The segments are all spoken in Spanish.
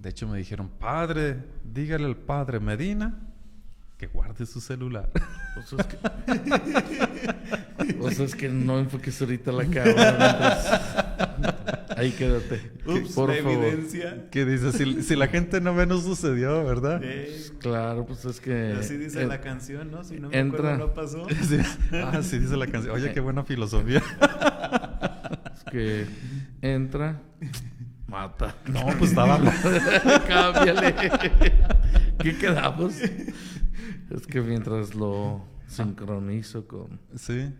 De hecho, me dijeron, padre, dígale al padre Medina que guarde su celular. Pues es que no enfoques ahorita la cámara. Ahí quédate. Ups, por la favor. evidencia. ¿Qué dice? Si la gente no ve, no sucedió, ¿verdad? Claro, pues es que... Así dice la canción, ¿no? Si no me entra. acuerdo, no pasó. Sí. Sí dice la canción. Oye, qué buena filosofía. Es que entra, mata. No, pues estaba... Cámbiale. ¿Qué quedamos? Es que mientras lo sincronizo con... Sí.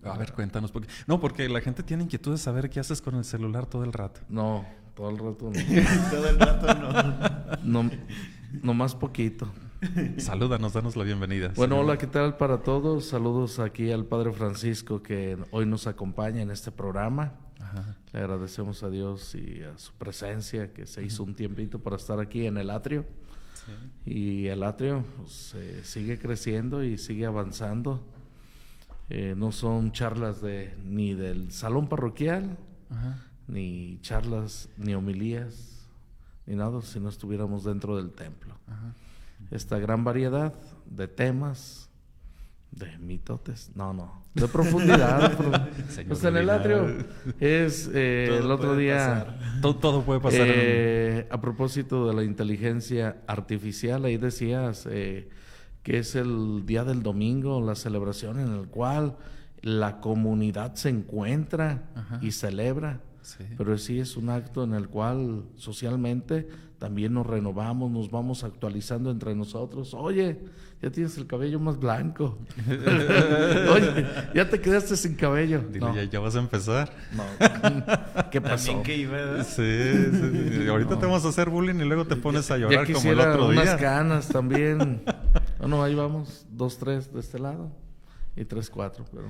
A ver, cuéntanos. Porque la gente tiene inquietud de saber qué haces con el celular todo el rato. No, todo el rato no. Todo el rato no. No más poquito. Salúdanos, danos la bienvenida. Bueno, señor. hola, ¿qué tal para todos? Saludos aquí al Padre Francisco que hoy nos acompaña en este programa. Ajá. Le agradecemos a Dios y a su presencia que se hizo un tiempito para estar aquí en el atrio. Sí. Y el atrio pues, sigue creciendo y sigue avanzando. No son charlas ni del salón parroquial, Ajá. ni charlas, ni homilías, ni nada, si no estuviéramos dentro del templo. Ajá. Esta gran variedad de temas, de mitotes, de profundidad. Pues en el atrio es el otro día, todo puede pasar. a propósito de la inteligencia artificial, ahí decías que es el día del domingo, la celebración en el cual la comunidad se encuentra y celebra. Sí. Pero sí es un acto en el cual socialmente también nos renovamos, nos vamos actualizando entre nosotros. Oye, ya tienes el cabello más blanco. Oye, ya te quedaste sin cabello. Dile, No, ya vas a empezar. no. ¿Qué pasó? También que iba, ¿verdad? Sí. Ahorita te vamos a hacer bullying y luego te pones a Ya llorar como el quisiera otro unas día. canas también. Bueno, ahí vamos, 2, 3 de este lado y 3, 4. Pero...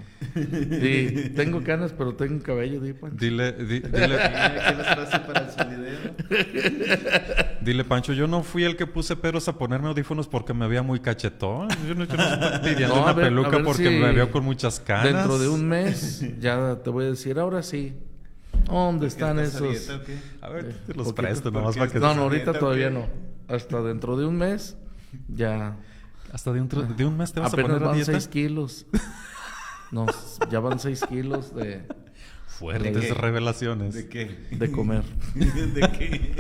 Sí, tengo canas, pero tengo cabello, Pancho. Dile, Aquí los trace para el sonidero. dile, Pancho, yo no fui el que puse peros a ponerme audífonos porque me veía muy cachetón. Yo no estoy pidiendo No, una a ver peluca porque si me veo con muchas canas. Dentro de un mes ya te voy a decir, ahora sí. ¿Dónde están esos? A ver, te los Poquito, presto nomás porque para que... No, ahorita ¿Dieta o todavía qué? no. Hasta dentro de un mes ya... Hasta de un mes te vas a Apenas poner a van dieta. 6 kilos. No, ya van 6 kilos Fuertes ¿De qué? revelaciones. ¿De qué? de comer. ¿De qué?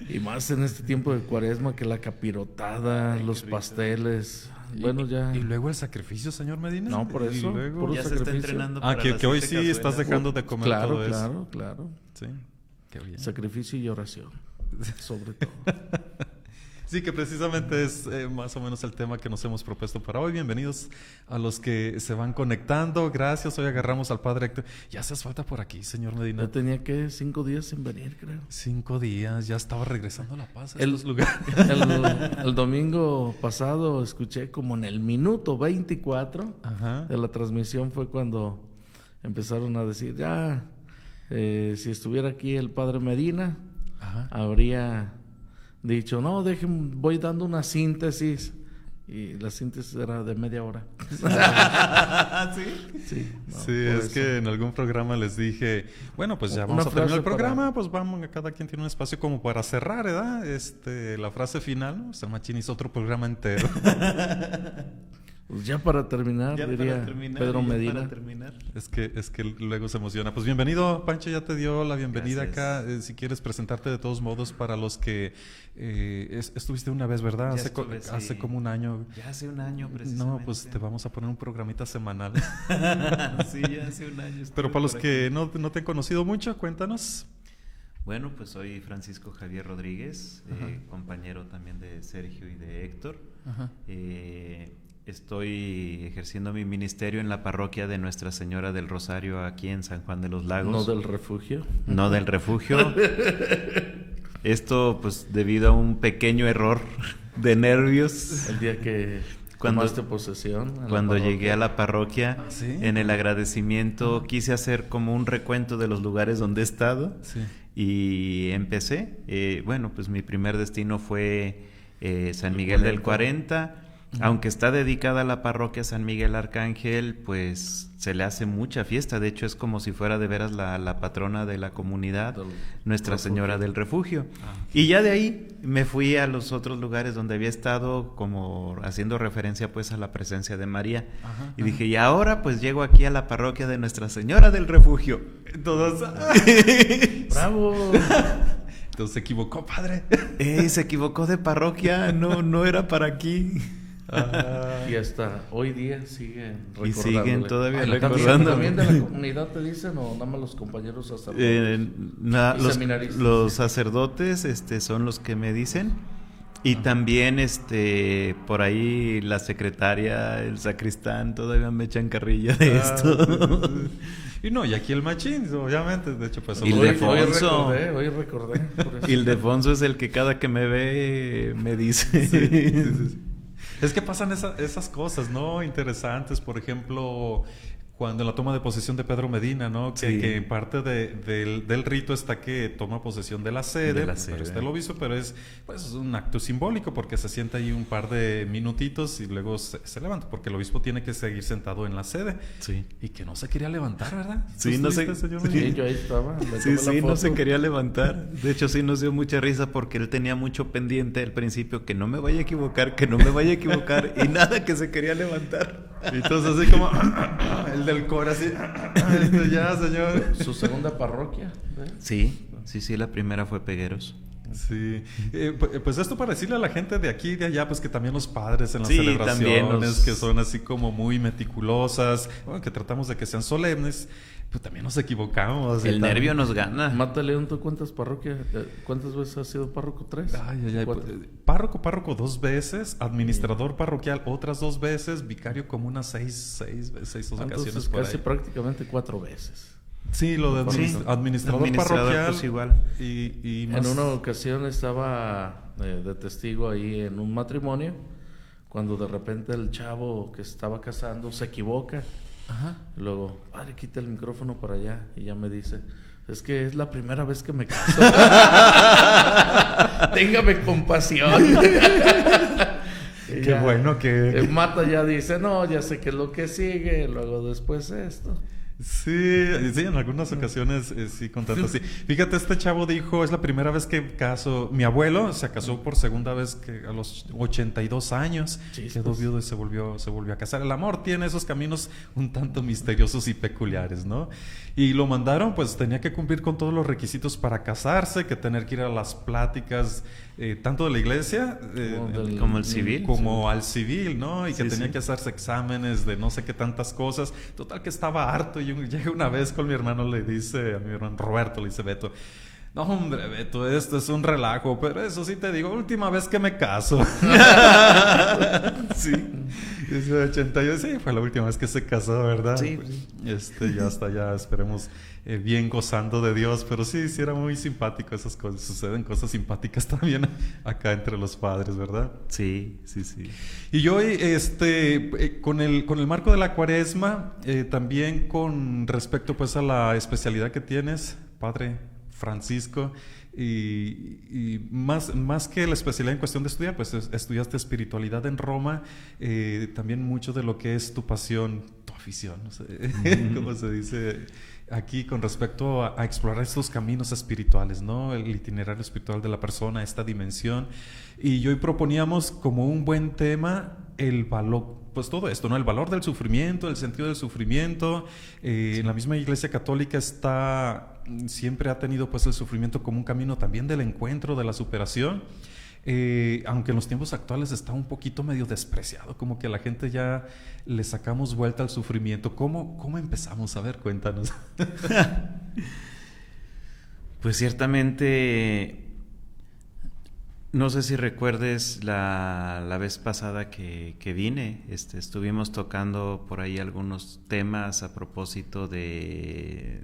Y más en este tiempo de cuaresma que la capirotada, Ay, los qué rico. pasteles. Bueno, ya... ¿Y luego el sacrificio, señor Medina? No, por eso, Y luego... puro Ya se está sacrificio. entrenando para que las hoy 7 sí estás cazuelas. dejando de comer Claro, todo eso. claro. Sí, qué bien. Sacrificio y oración, sobre todo. Sí, que precisamente es más o menos el tema que nos hemos propuesto para hoy. Bienvenidos a los que se van conectando. Gracias. Hoy agarramos al Padre Héctor. Ya haces falta por aquí, señor Medina. Yo tenía que 5 días sin venir, creo. 5 días. Ya estaba regresando a La Paz a El- estos lugares. El domingo pasado escuché como en el minuto 24 Ajá. de la transmisión fue cuando empezaron a decir, ya, si estuviera aquí el Padre Medina, Ajá. habría dicho, no, voy dando una síntesis. Y la síntesis era de media hora. ¿Sí? Sí, no, Sí, por es eso. que en algún programa les dije, bueno, pues ya Una vamos a terminar el frase programa, pues vamos, cada quien tiene un espacio como para cerrar, ¿verdad? La frase final, ¿no? San Machín hizo otro programa entero. Pues ya para terminar, Ya diría para terminar, Pedro y ya Medina. para terminar. Es que luego se emociona. Pues bienvenido, Pancho, ya te dio la bienvenida Gracias. acá. Si quieres presentarte de todos modos para los que estuviste una vez, ¿verdad? Ya Hace, estuve, sí. hace como un año. Ya hace un año, precisamente. No, pues te vamos a poner un programita semanal. Sí, ya hace un año. estuve Pero para los por que aquí. no te han conocido mucho, cuéntanos. Bueno, pues soy Francisco Javier Rodríguez, compañero también de Sergio y de Héctor. Ajá. Estoy ejerciendo mi ministerio en la parroquia de Nuestra Señora del Rosario aquí en San Juan de los Lagos. No del refugio. No del refugio. Esto pues debido a un pequeño error de nervios. El día que Cuando- tomaste posesión. en la Cuando parroquia. llegué a la parroquia, ¿Sí? en el agradecimiento quise hacer como un recuento de los lugares donde he estado Sí. y empecé. Bueno, pues mi primer destino fue San Miguel del 40. Aunque está dedicada a la parroquia San Miguel Arcángel, pues se le hace mucha fiesta. De hecho, es como si fuera de veras la patrona de la comunidad, Nuestra Señora del Refugio. Y ya de ahí me fui a los otros lugares donde había estado, como haciendo referencia pues a la presencia de María. Y dije, y ahora pues llego aquí a la parroquia de Nuestra Señora del Refugio. Todos... ¡Bravo! Entonces se equivocó, padre. Se equivocó de parroquia, no era para aquí. Y hasta hoy día siguen recordándole. Y siguen todavía recordando. ¿También de la comunidad te dicen o nada más los compañeros sacerdotes? Los sacerdotes son los que me dicen. Y también por ahí la secretaria, el sacristán, todavía me echan carrilla de esto. Y aquí el machín, obviamente. De hecho, pues... Ildefonso. Hoy recordé. Ildefonso es el que cada que me ve me dice... Sí. Es que pasan esas cosas, ¿no? Interesantes. Por ejemplo, cuando en la toma de posesión de Pedro Medina, ¿no? Que en parte del rito está que toma posesión de la sede. Pero está el obispo, pero es pues un acto simbólico porque se sienta ahí un par de minutitos y luego se levanta, porque el obispo tiene que seguir sentado en la sede. Sí. Y que no se quería levantar, ¿verdad? Sí, no sé. Sí, yo ahí estaba. Sí, no se quería levantar. De hecho, sí nos dio mucha risa porque él tenía mucho pendiente al principio que no me vaya a equivocar, y nada que se quería levantar. Entonces así como el del coro así, ya, señor. Su segunda parroquia. Sí, la primera fue Pegueros. Sí, pues esto para decirle a la gente de aquí y de allá, pues que también los padres en las sí, celebraciones, que son así como muy meticulosas, bueno, que tratamos de que sean solemnes, pues también nos equivocamos. El nervio nos gana. Mata León, ¿tú cuántas parroquias? ¿Cuántas veces has sido párroco? ¿3? Ay. Párroco 2 veces, administrador parroquial otras 2 veces, vicario como unas 6 ocasiones por casi ahí. Prácticamente 4 veces. Sí, lo de administrador parroquial. Pues igual. Y más... En una ocasión estaba de testigo ahí en un matrimonio, cuando de repente el chavo que estaba casando se equivoca. Luego, padre, quita el micrófono para allá. Y ya me dice, es que es la primera vez que me caso. Téngame compasión. Qué bueno que... Mata ya dice, no, ya sé qué es lo que sigue. Luego después esto. Sí, en algunas ocasiones sí contacto así. Fíjate, este chavo dijo, es la primera vez que caso. Mi abuelo se casó por segunda vez que a los 82 años. Quedó viudo y se volvió a casar. El amor tiene esos caminos un tanto misteriosos y peculiares, ¿no? Y lo mandaron, pues tenía que cumplir con todos los requisitos para casarse, que tener que ir a las pláticas, tanto de la iglesia como el civil. Como al civil, ¿no? Y que tenía que hacerse exámenes de no sé qué tantas cosas. Total que estaba harto. Y llega una vez con mi hermano, le dice a mi hermano Roberto, le dice Beto, no hombre Beto, esto es un relajo, pero eso sí te digo, última vez que me caso. Sí, dice 82, sí, fue la última vez que se casó, ¿verdad? Sí. Ya está, ya esperemos bien gozando de Dios, pero sí era muy simpático esas cosas, suceden cosas simpáticas también acá entre los padres, ¿verdad? Sí. Y yo, con el marco de la Cuaresma, también con respecto pues a la especialidad que tienes, Padre Francisco, y más que la especialidad en cuestión de estudiar, pues estudiaste espiritualidad en Roma, también mucho de lo que es tu pasión, tu afición, no sé cómo se dice aquí con respecto a explorar estos caminos espirituales, ¿no? El itinerario espiritual de la persona, esta dimensión. Y hoy proponíamos como un buen tema el valor, pues todo esto, ¿no? El valor del sufrimiento, el sentido del sufrimiento. En la misma Iglesia Católica siempre ha tenido pues el sufrimiento como un camino también del encuentro, de la superación. Aunque en los tiempos actuales está un poquito medio despreciado, como que a la gente ya le sacamos vuelta al sufrimiento. ¿Cómo empezamos? A ver, cuéntanos. Pues ciertamente, no sé si recuerdes la vez pasada que vine, estuvimos tocando por ahí algunos temas a propósito de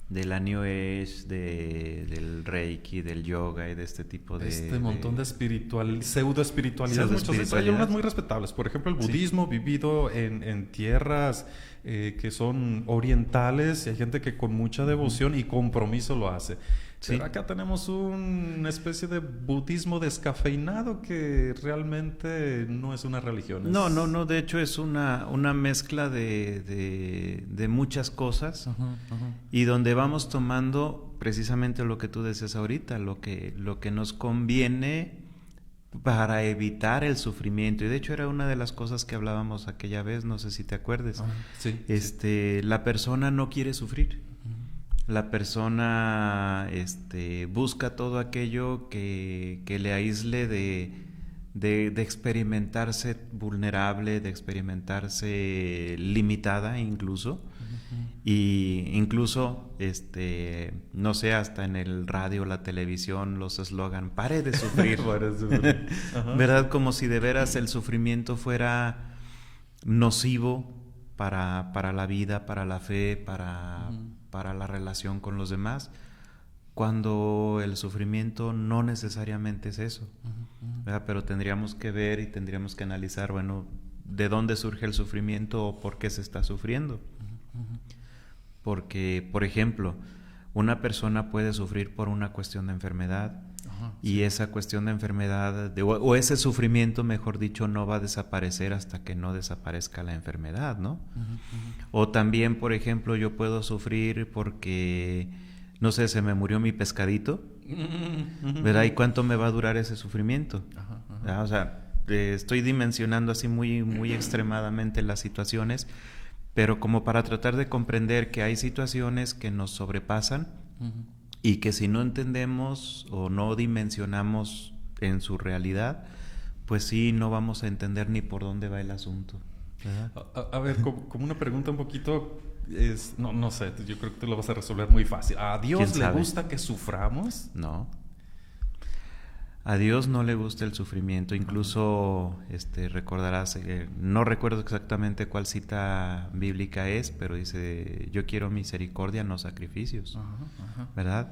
la New Age, del Reiki, del yoga y de este tipo de... montón de pseudo-espiritualidades. Hay unas muy respetables. Por ejemplo, el budismo vivido en tierras que son orientales, y hay gente que con mucha devoción y compromiso lo hace. Sí. Pero acá tenemos una especie de budismo descafeinado que realmente no es una religión. No, de hecho es una mezcla de muchas cosas. Ajá. Y donde vamos tomando precisamente lo que tú decías ahorita, lo que nos conviene para evitar el sufrimiento. Y de hecho era una de las cosas que hablábamos aquella vez, no sé si te acuerdes. Sí. La persona no quiere sufrir. La persona busca todo aquello que le aísle de experimentarse vulnerable, de experimentarse limitada incluso. Y incluso, no sé, hasta en el radio, la televisión, los eslogan, pare de sufrir. ¿Verdad? Como si de veras el sufrimiento fuera nocivo para la vida, para la fe, para la relación con los demás, cuando el sufrimiento no necesariamente es eso. ¿Verdad? Pero tendríamos que ver y tendríamos que analizar, bueno, de dónde surge el sufrimiento o por qué se está sufriendo. Porque, por ejemplo, una persona puede sufrir por una cuestión de enfermedad, y esa cuestión de enfermedad, o ese sufrimiento, mejor dicho, no va a desaparecer hasta que no desaparezca la enfermedad, ¿no? O también, por ejemplo, yo puedo sufrir porque, no sé, se me murió mi pescadito, ¿verdad? ¿Y cuánto me va a durar ese sufrimiento? O sea, estoy dimensionando así muy, muy extremadamente las situaciones, pero como para tratar de comprender que hay situaciones que nos sobrepasan y que si no entendemos o no dimensionamos en su realidad, pues sí, no vamos a entender ni por dónde va el asunto. A ver, como una pregunta un poquito, no sé, yo creo que tú lo vas a resolver muy fácil. ¿A Dios le gusta que suframos? No. A Dios no le gusta el sufrimiento. Incluso recordarás, no recuerdo exactamente cuál cita bíblica es, pero dice, yo quiero misericordia, no sacrificios. ¿Verdad?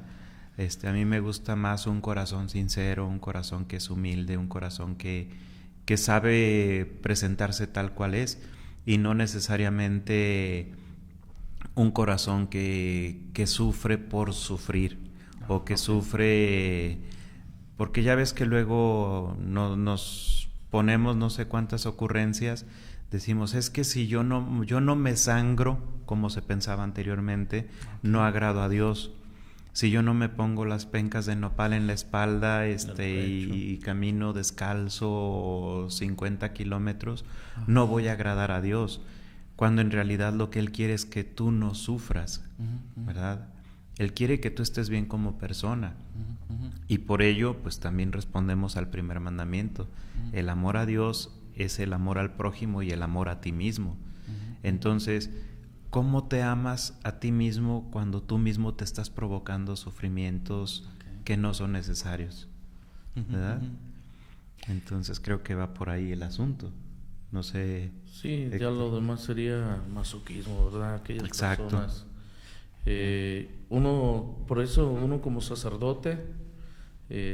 A mí me gusta más un corazón sincero, un corazón que es humilde, un corazón que sabe presentarse tal cual es, y no necesariamente un corazón que sufre por sufrir, o que sufre... Porque ya ves que luego nos ponemos no sé cuántas ocurrencias, decimos, es que si yo no me sangro, como se pensaba anteriormente, no agrado a Dios. Si yo no me pongo las pencas de nopal en la espalda y camino descalzo 50 kilómetros, no voy a agradar a Dios. Cuando en realidad lo que Él quiere es que tú no sufras, ¿verdad? Él quiere que tú estés bien como persona. Y por ello, pues también respondemos al primer mandamiento. El amor a Dios es el amor al prójimo y el amor a ti mismo. Entonces, ¿cómo te amas a ti mismo cuando tú mismo te estás provocando sufrimientos que no son necesarios? ¿Verdad? Entonces creo que va por ahí el asunto. No sé. Sí, ya lo demás sería masoquismo, ¿verdad? Aquellas personas. Por eso uno como sacerdote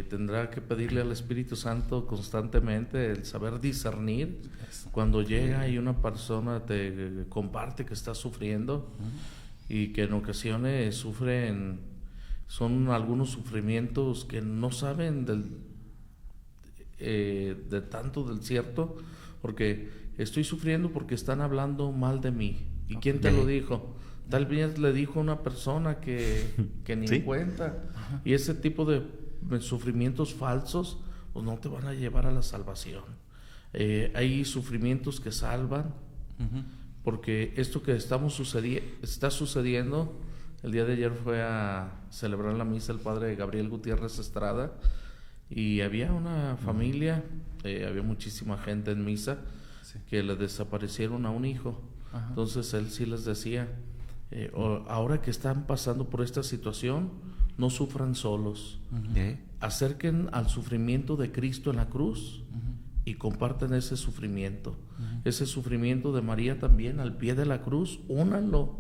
tendrá que pedirle al Espíritu Santo constantemente el saber discernir cuando llega y una persona te comparte que está sufriendo y que en ocasiones son algunos sufrimientos que no saben de tanto del cierto, porque estoy sufriendo porque están hablando mal de mí. ¿Y quién te lo dijo? Tal vez le dijo una persona que ni en cuenta. Y ese tipo de sufrimientos falsos pues no te van a llevar a la salvación. Hay sufrimientos que salvan, porque esto que está sucediendo, el día de ayer fue a celebrar la misa el padre Gabriel Gutiérrez Estrada, y había una familia, había muchísima gente en misa, que le desaparecieron a un hijo. Entonces él sí les decía, ahora que están pasando por esta situación, no sufran solos. Acerquen al sufrimiento de Cristo en la cruz y compartan ese sufrimiento. Ese sufrimiento de María también al pie de la cruz, únanlo.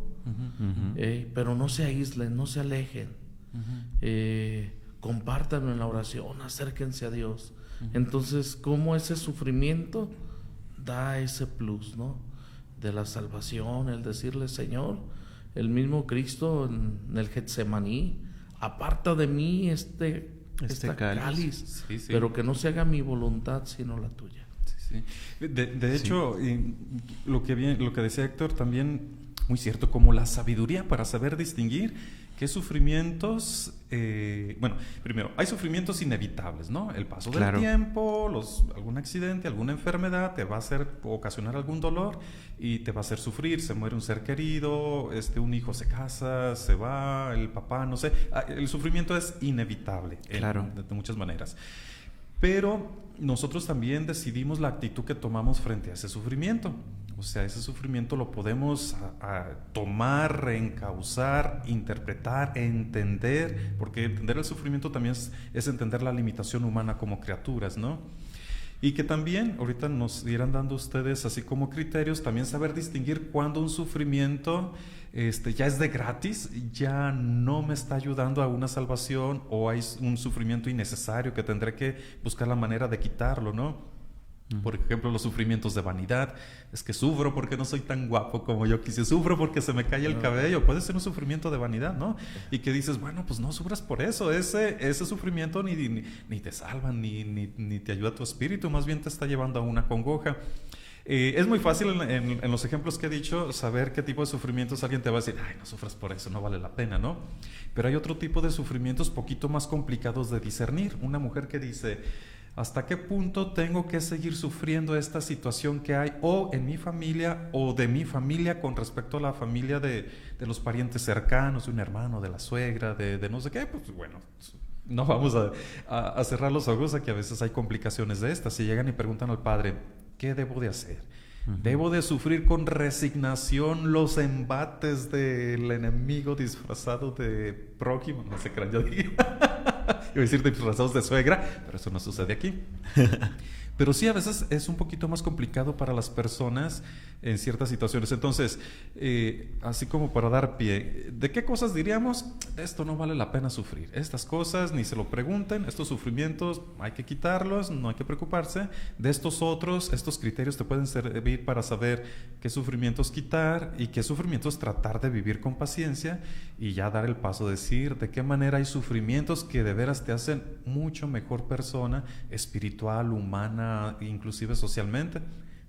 Pero no se aíslen, no se alejen. Compártanlo en la oración, acérquense a Dios. Entonces, ¿cómo ese sufrimiento da ese plus, ¿no? De la salvación, el decirle, Señor, el mismo Cristo en el Getsemaní, aparta de mí esta cáliz, Sí, sí. pero que no se haga mi voluntad sino la tuya. Sí, sí. De hecho, lo que decía Héctor también, muy cierto, como la sabiduría para saber distinguir qué sufrimientos, primero, hay sufrimientos inevitables, ¿no? El paso del tiempo, algún accidente, alguna enfermedad te va a ocasionar algún dolor y te va a hacer sufrir. Se muere un ser querido, un hijo se casa, se va, el papá, no sé. El sufrimiento es inevitable, de muchas maneras. Pero nosotros también decidimos la actitud que tomamos frente a ese sufrimiento. O sea, ese sufrimiento lo podemos tomar, reencauzar, interpretar, entender, porque entender el sufrimiento también es entender la limitación humana como criaturas, ¿no? Y que también, ahorita nos irán dando ustedes así como criterios, también saber distinguir cuando un sufrimiento ya es de gratis, ya no me está ayudando a una salvación, o hay un sufrimiento innecesario que tendré que buscar la manera de quitarlo, ¿no? Por ejemplo, los sufrimientos de vanidad. Es que sufro porque no soy tan guapo como yo quise, sufro porque se me cae el cabello. Puede ser un sufrimiento de vanidad, ¿no? Y que dices, bueno, pues no sufras por eso. Ese sufrimiento ni te salva, ni te ayuda a tu espíritu, más bien te está llevando a una congoja. Es muy fácil en los ejemplos que he dicho saber qué tipo de sufrimientos alguien te va a decir, ay, no sufras por eso, no vale la pena, ¿no? Pero hay otro tipo de sufrimientos poquito más complicados de discernir. Una mujer que dice, ¿hasta qué punto tengo que seguir sufriendo esta situación que hay o en mi familia o de mi familia con respecto a la familia de los parientes cercanos, de un hermano, de la suegra, de no sé qué? Pues bueno, no vamos a cerrar los ojos a que a veces hay complicaciones de estas. Si llegan y preguntan al padre, ¿qué debo de hacer? ¿Debo de sufrir con resignación los embates del enemigo disfrazado de prójimo? No sé qué yo diga. Iba a decir disfrazados de suegra, pero eso no sucede aquí. Pero sí, a veces es un poquito más complicado para las personas en ciertas situaciones. Entonces, así como para dar pie, ¿de qué cosas diríamos? Esto no vale la pena sufrir. Estas cosas ni se lo pregunten, estos sufrimientos hay que quitarlos, no hay que preocuparse. De estos otros, estos criterios te pueden servir para saber qué sufrimientos quitar y qué sufrimientos tratar de vivir con paciencia, y ya dar el paso a decir de qué manera hay sufrimientos que de veras te hacen mucho mejor persona, espiritual, humana, inclusive socialmente.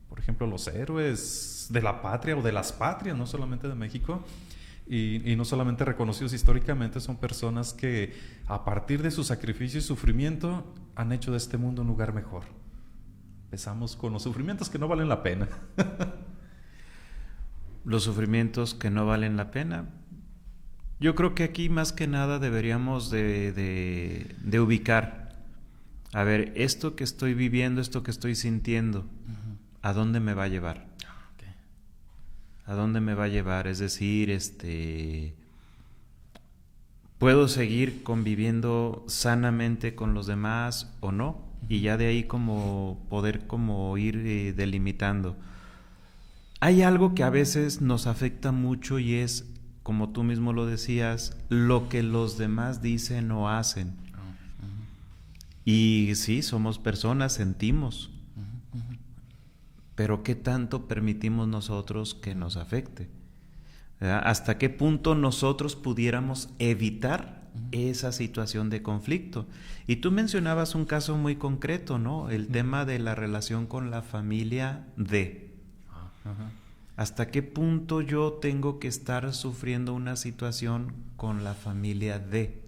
Por ejemplo, los héroes de la patria o de las patrias, no solamente de México, y no solamente reconocidos históricamente, son personas que a partir de su sacrificio y sufrimiento han hecho de este mundo un lugar mejor. Empezamos con los sufrimientos que no valen la pena. Los sufrimientos que no valen la pena. Yo creo que aquí más que nada deberíamos de ubicar, a ver, esto que estoy viviendo, esto que estoy sintiendo, ¿a dónde me va a llevar? ¿A dónde me va a llevar? Es decir, ¿puedo seguir conviviendo sanamente con los demás o no? Y ya de ahí como poder como ir delimitando. Hay algo que a veces nos afecta mucho y es, como tú mismo lo decías, lo que los demás dicen o hacen. Y sí, somos personas, sentimos. Pero ¿qué tanto permitimos nosotros que nos afecte? ¿Verdad? ¿Hasta qué punto nosotros pudiéramos evitar esa situación de conflicto? Y tú mencionabas un caso muy concreto, ¿no? El tema de la relación con la familia de. ¿Hasta qué punto yo tengo que estar sufriendo una situación con la familia de?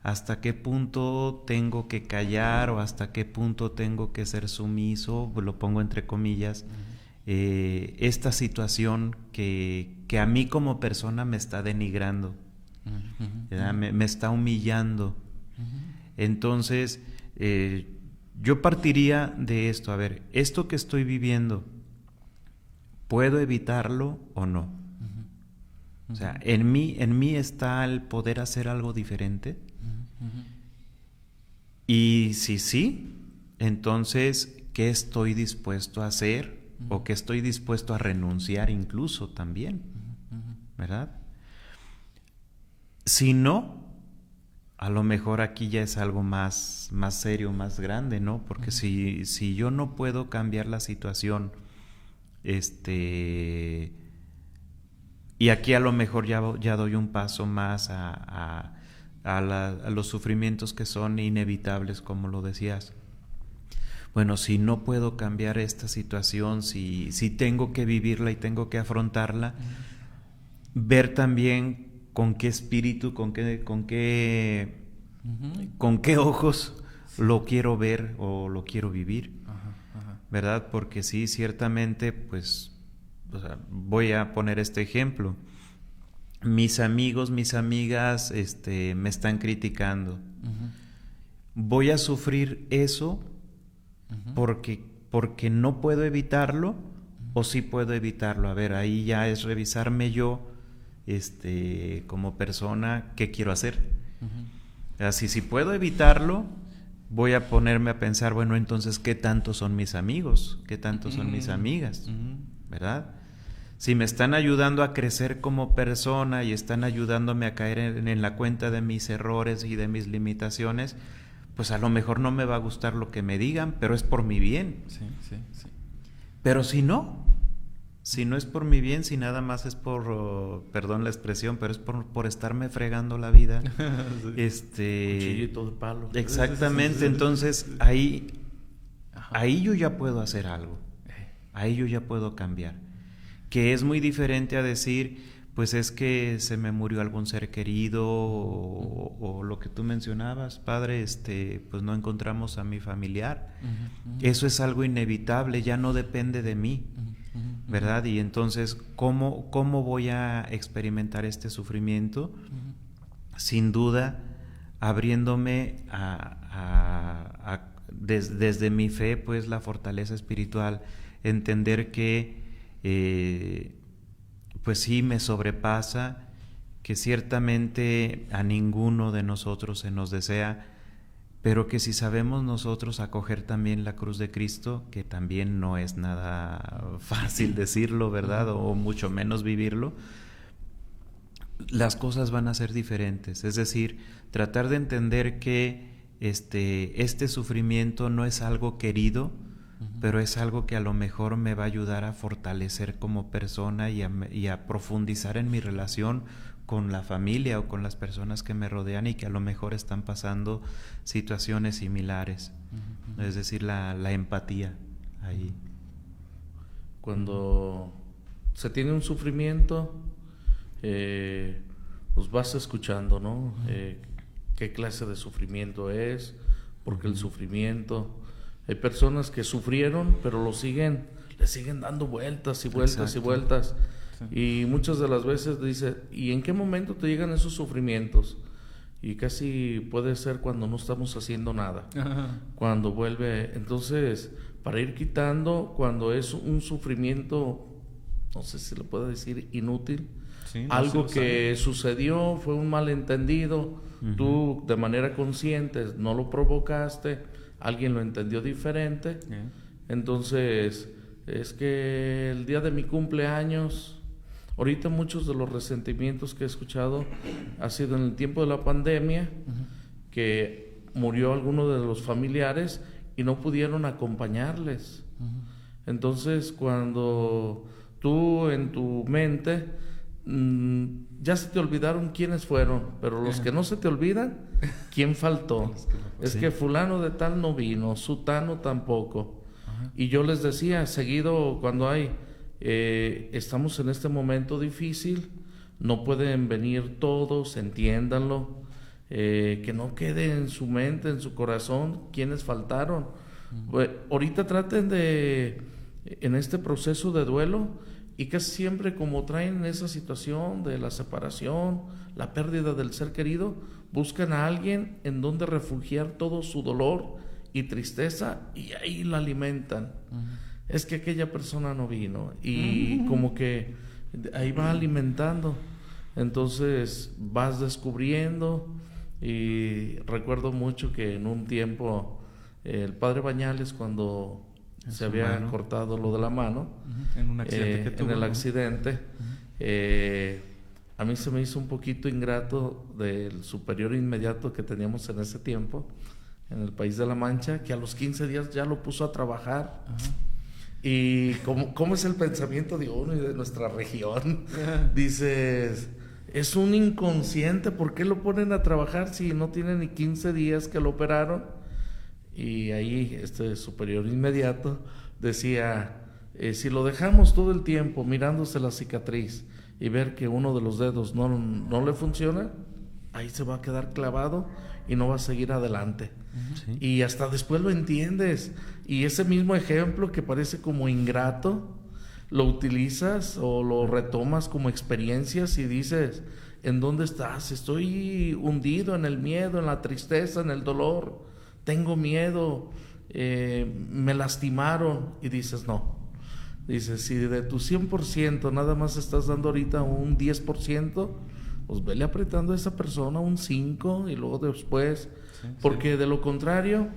¿Hasta qué punto tengo que callar o hasta qué punto tengo que ser sumiso? Lo pongo entre comillas. Esta situación que a mí como persona me está denigrando, me está humillando. Entonces, yo partiría de esto. A ver, esto que estoy viviendo, ¿puedo evitarlo o no? O sea, ¿en mí está el poder hacer algo diferente? Y si sí, entonces, ¿qué estoy dispuesto a hacer? ¿O qué estoy dispuesto a renunciar incluso también? ¿Verdad? Si no, a lo mejor aquí ya es algo más serio, más grande, ¿no? Porque si yo no puedo cambiar la situación, y aquí a lo mejor ya doy un paso más a a los sufrimientos que son inevitables, como lo decías. Bueno, si no puedo cambiar esta situación, si tengo que vivirla y tengo que afrontarla, ver también con qué espíritu, con qué ojos lo quiero ver o lo quiero vivir, ¿verdad? Porque sí, ciertamente, pues, o sea, voy a poner este ejemplo. Mis amigos, mis amigas, me están criticando. Voy a sufrir eso porque no puedo evitarlo, o sí puedo evitarlo. A ver, ahí ya es revisarme yo, como persona, qué quiero hacer. Así, si puedo evitarlo, voy a ponerme a pensar, bueno, entonces, ¿qué tanto son mis amigos? ¿Qué tanto son mis amigas? ¿Verdad? Si me están ayudando a crecer como persona y están ayudándome a caer en la cuenta de mis errores y de mis limitaciones, pues a lo mejor no me va a gustar lo que me digan, pero es por mi bien. Sí. Pero si no es por mi bien, si nada más es por, perdón la expresión, pero es por estarme fregando la vida. Cuchillito de palo. Exactamente, entonces ahí yo ya puedo hacer algo. Ahí yo ya puedo cambiar. Que es muy diferente a decir, pues es que se me murió algún ser querido o lo que tú mencionabas, padre, pues no encontramos a mi familiar. Eso es algo inevitable, ya no depende de mí, ¿verdad? Y entonces, ¿cómo voy a experimentar este sufrimiento? Sin duda, abriéndome desde mi fe, pues la fortaleza espiritual, entender que pues sí me sobrepasa, que ciertamente a ninguno de nosotros se nos desea, pero que si sabemos nosotros acoger también la cruz de Cristo, que también no es nada fácil decirlo, ¿verdad? O mucho menos vivirlo, las cosas van a ser diferentes. Es decir, tratar de entender que este sufrimiento no es algo querido, pero es algo que a lo mejor me va a ayudar a fortalecer como persona y a profundizar en mi relación con la familia o con las personas que me rodean y que a lo mejor están pasando situaciones similares. Es decir, la empatía ahí. Cuando se tiene un sufrimiento, pues vas escuchando, ¿no? ¿Qué clase de sufrimiento es? Porque el sufrimiento... Hay personas que sufrieron, pero le siguen dando vueltas y vueltas. Exacto. Y vueltas. Sí. Y muchas de las veces dice, ¿y en qué momento te llegan esos sufrimientos? Y casi puede ser cuando no estamos haciendo nada. Cuando vuelve. Entonces, para ir quitando, cuando es un sufrimiento, no sé si lo puedo decir, inútil, sí, no algo que sucedió, fue un malentendido, tú de manera consciente no lo provocaste, alguien lo entendió diferente, entonces es que el día de mi cumpleaños, ahorita muchos de los resentimientos que he escuchado ha sido en el tiempo de la pandemia, que murió alguno de los familiares y no pudieron acompañarles. Entonces cuando tú en tu mente ya se te olvidaron quiénes fueron, pero los que no se te olvidan, ¿quién faltó? Es que fulano de tal no vino, sutano tampoco. Y yo les decía, seguido cuando estamos en este momento difícil, no pueden venir todos, entiéndanlo, que no quede en su mente, en su corazón, quiénes faltaron. Ahorita traten en este proceso de duelo, y casi siempre como traen esa situación de la separación, la pérdida del ser querido, buscan a alguien en donde refugiar todo su dolor y tristeza y ahí la alimentan. Es que aquella persona no vino y como que ahí va alimentando. Entonces vas descubriendo y recuerdo mucho que en un tiempo el padre Bañales cuando se había cortado lo de la mano en un accidente que tuvo, en el accidente, a mí se me hizo un poquito ingrato del superior inmediato que teníamos en ese tiempo en el país de La Mancha, que a los 15 días ya lo puso a trabajar. Y cómo es el pensamiento de uno y de nuestra región. Dices, Es un inconsciente, ¿por qué lo ponen a trabajar si no tiene ni 15 días que lo operaron? Y ahí este superior inmediato decía, si lo dejamos todo el tiempo mirándose la cicatriz y ver que uno de los dedos no le funciona, ahí se va a quedar clavado y no va a seguir adelante. Sí. Y hasta después lo entiendes. Y ese mismo ejemplo que parece como ingrato, lo utilizas o lo retomas como experiencias y dices, ¿en dónde estás? Estoy hundido en el miedo, en la tristeza, en el dolor. Tengo miedo, me lastimaron. Y dices, no. Dices, si de tu 100% nada más estás dando ahorita un 10%, pues vele apretando a esa persona un 5% y luego después. Sí, porque de lo contrario,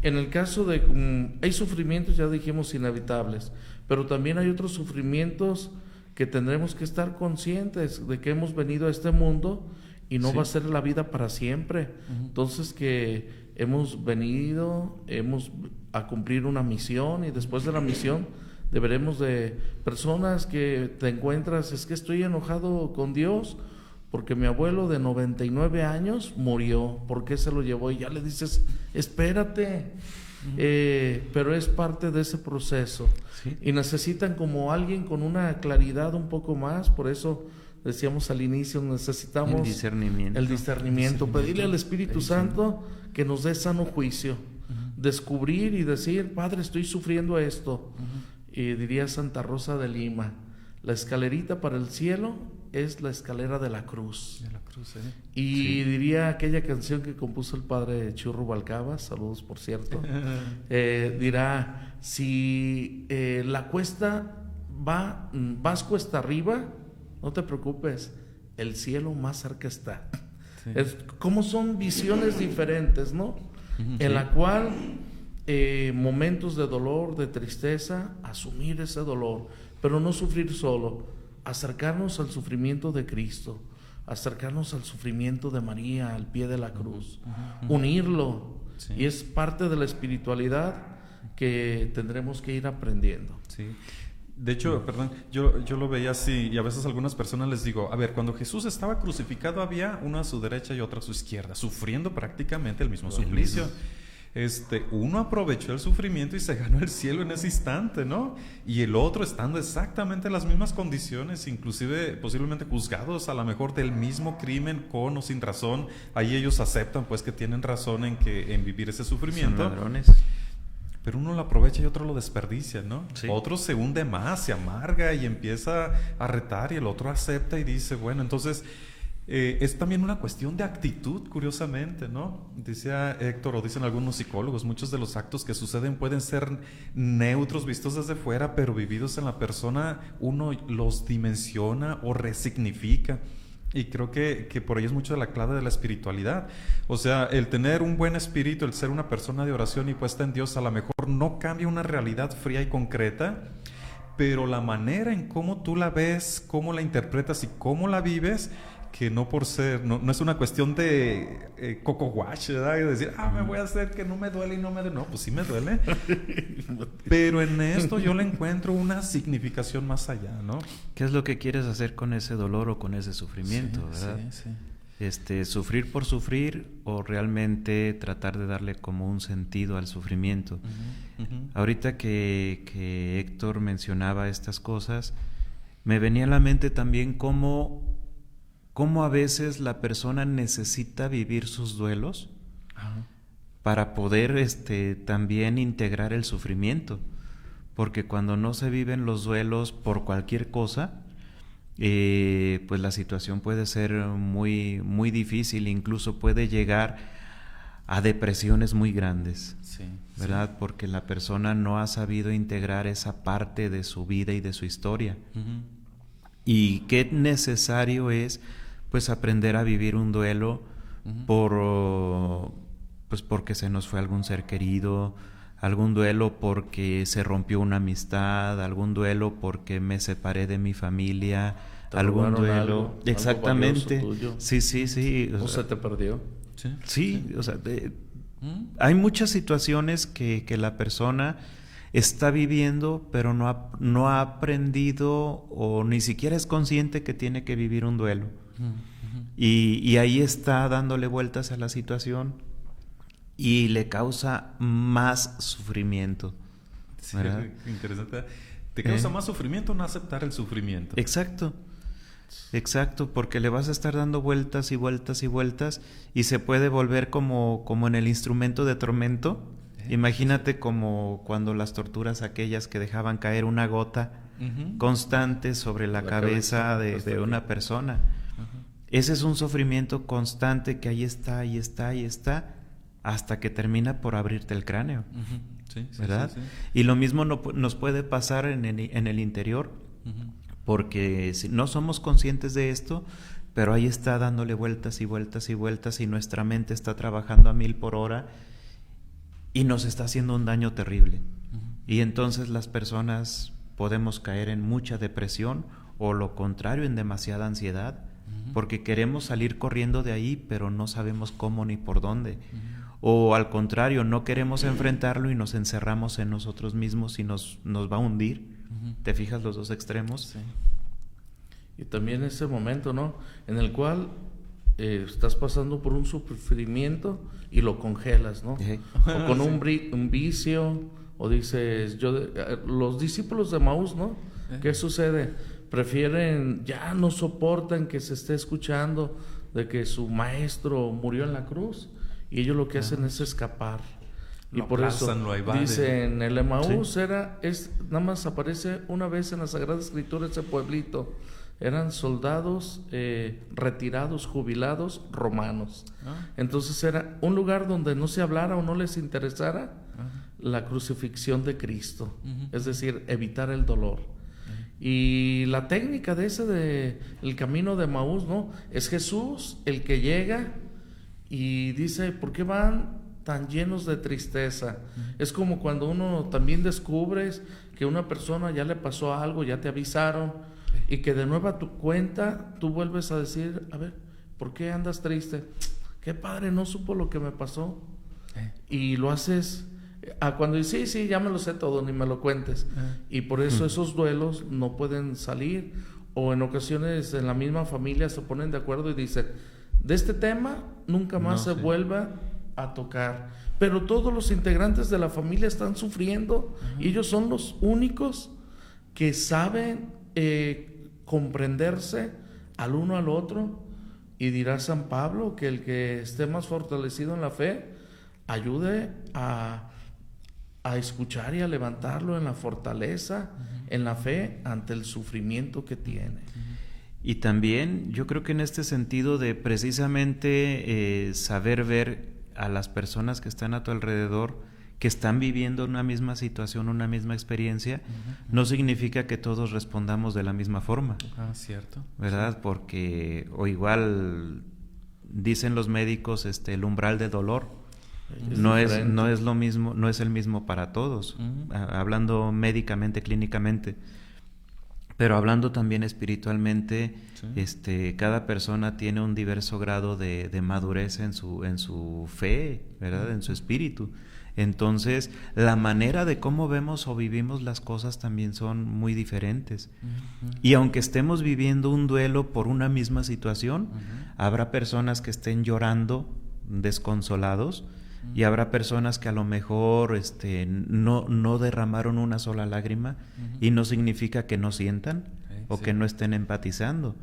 en el caso de... hay sufrimientos, ya dijimos, inevitables, pero también hay otros sufrimientos que tendremos que estar conscientes de que hemos venido a este mundo y no va a ser la vida para siempre. Entonces que hemos venido a cumplir una misión y después de la misión deberemos de personas que te encuentras, es que estoy enojado con Dios porque mi abuelo de 99 años murió, ¿por qué se lo llevó? Y ya le dices, espérate, pero es parte de ese proceso. Sí. Y necesitan como alguien con una claridad un poco más, por eso decíamos al inicio, necesitamos el discernimiento. Pedirle al Espíritu Santo que nos dé sano juicio, descubrir y decir, Padre, estoy sufriendo esto. Y diría Santa Rosa de Lima, la escalerita para el cielo es la escalera de la cruz. De la cruz, Y diría aquella canción que compuso el padre Churro Balcaba, saludos por cierto, dirá, si la cuesta vas cuesta arriba, no te preocupes, el cielo más cerca está. Sí. Como son visiones diferentes, ¿no? En la cual momentos de dolor, de tristeza, asumir ese dolor, pero no sufrir solo, acercarnos al sufrimiento de Cristo, acercarnos al sufrimiento de María al pie de la cruz, unirlo, y es parte de la espiritualidad que tendremos que ir aprendiendo. Sí. De hecho, perdón, yo lo veía así, y a veces a algunas personas les digo, a ver, cuando Jesús estaba crucificado había uno a su derecha y otro a su izquierda, sufriendo prácticamente el mismo suplicio. Uno aprovechó el sufrimiento y se ganó el cielo en ese instante, ¿no? Y el otro estando exactamente en las mismas condiciones, inclusive posiblemente juzgados a lo mejor del mismo crimen con o sin razón, ahí ellos aceptan pues que tienen razón en vivir ese sufrimiento. Son ladrones. Pero uno lo aprovecha y otro lo desperdicia, ¿no? Sí. Otro se hunde más, se amarga y empieza a retar, y el otro acepta y dice, bueno, entonces... es también una cuestión de actitud, curiosamente, ¿no? Decía Héctor, o dicen algunos psicólogos, muchos de los actos que suceden pueden ser neutros vistos desde fuera, pero vividos en la persona uno los dimensiona o resignifica. Y creo que por ahí es mucho de la clave de la espiritualidad. O sea, el tener un buen espíritu, el ser una persona de oración y puesta en Dios, a lo mejor no cambia una realidad fría y concreta, pero la manera en cómo tú la ves, cómo la interpretas y cómo la vives, que no por ser, no es una cuestión de coco wash, ¿verdad? Y decir, me voy a hacer que no me duele y no me duele. No, pues sí me duele. Pero en esto yo le encuentro una significación más allá, ¿no? ¿Qué es lo que quieres hacer con ese dolor o con ese sufrimiento, verdad? Sí. Sufrir por sufrir o realmente tratar de darle como un sentido al sufrimiento. Ahorita que Héctor mencionaba estas cosas, me venía a la mente también cómo a veces la persona necesita vivir sus duelos para poder también integrar el sufrimiento, porque cuando no se viven los duelos por cualquier cosa, pues la situación puede ser muy, muy difícil, incluso puede llegar a depresiones muy grandes, ¿verdad? Sí. Porque la persona no ha sabido integrar esa parte de su vida y de su historia. Y qué necesario es pues aprender a vivir un duelo porque se nos fue algún ser querido, algún duelo porque se rompió una amistad, algún duelo porque me separé de mi familia, algún duelo, algo exactamente, tuyo. Sí. O se te perdió. Sí. O sea, hay muchas situaciones que la persona está viviendo, pero no ha aprendido o ni siquiera es consciente que tiene que vivir un duelo. Y ahí está dándole vueltas a la situación y le causa más sufrimiento. Sí, interesante. ¿Te causa más sufrimiento o no aceptar el sufrimiento? Exacto, porque le vas a estar dando vueltas y vueltas y vueltas y se puede volver como en el instrumento de tormento. Imagínate como cuando las torturas aquellas que dejaban caer una gota constante sobre la cabeza de una persona. Ese es un sufrimiento constante que ahí está, hasta que termina por abrirte el cráneo. ¿Verdad? Sí. Y lo mismo nos puede pasar en el interior, porque no somos conscientes de esto, pero ahí está dándole vueltas y vueltas y vueltas y nuestra mente está trabajando a 1000 por hora y nos está haciendo un daño terrible. Y entonces las personas podemos caer en mucha depresión o lo contrario, en demasiada ansiedad, porque queremos salir corriendo de ahí, pero no sabemos cómo ni por dónde. O al contrario, no queremos enfrentarlo y nos encerramos en nosotros mismos y nos va a hundir. ¿Te fijas los dos extremos? Sí. Y también ese momento, ¿no? En el cual estás pasando por un sufrimiento y lo congelas, ¿no? O con un vicio, o dices, los discípulos de Maús, ¿no? ¿Qué sucede? Prefieren, ya no soportan que se esté escuchando de que su maestro murió en la cruz, y ellos lo que hacen es escapar. Y por eso dicen, el Emaús nada más aparece una vez en la Sagrada Escritura ese pueblito. Eran soldados retirados, jubilados, romanos. Entonces era un lugar donde no se hablara o no les interesara la crucifixión de Cristo. Es decir, evitar el dolor. Y la técnica de el camino de Emaús, ¿no? Es Jesús el que llega y dice, ¿por qué van tan llenos de tristeza? Es como cuando uno también descubres que una persona ya le pasó algo, ya te avisaron, y que de nuevo a tu cuenta tú vuelves a decir, a ver, ¿por qué andas triste? Qué padre, no supo lo que me pasó. Y lo haces cuando dices, sí, ya me lo sé todo, ni me lo cuentes. Y por eso esos duelos no pueden salir, o en ocasiones en la misma familia se ponen de acuerdo y dicen, de este tema nunca más se vuelva a tocar. Pero todos los integrantes de la familia están sufriendo y ellos son los únicos que saben comprenderse al uno al otro. Y dirá San Pablo que el que esté más fortalecido en la fe ayude a escuchar y a levantarlo en la fortaleza, en la fe ante el sufrimiento que tiene. Y también yo creo que en este sentido de precisamente saber ver a las personas que están a tu alrededor, que están viviendo una misma situación, una misma experiencia, no significa que todos respondamos de la misma forma. Cierto. ¿Verdad? Porque, o igual dicen los médicos, el umbral de dolor no es lo mismo, no es el mismo para todos, hablando médicamente, clínicamente. Pero hablando también espiritualmente, cada persona tiene un diverso grado de madurez en su fe, ¿verdad? En su espíritu. Entonces, la manera de cómo vemos o vivimos las cosas también son muy diferentes. Y aunque estemos viviendo un duelo por una misma situación, habrá personas que estén llorando desconsolados, y habrá personas que a lo mejor no derramaron una sola lágrima, y no significa que no sientan o que no estén empatizando.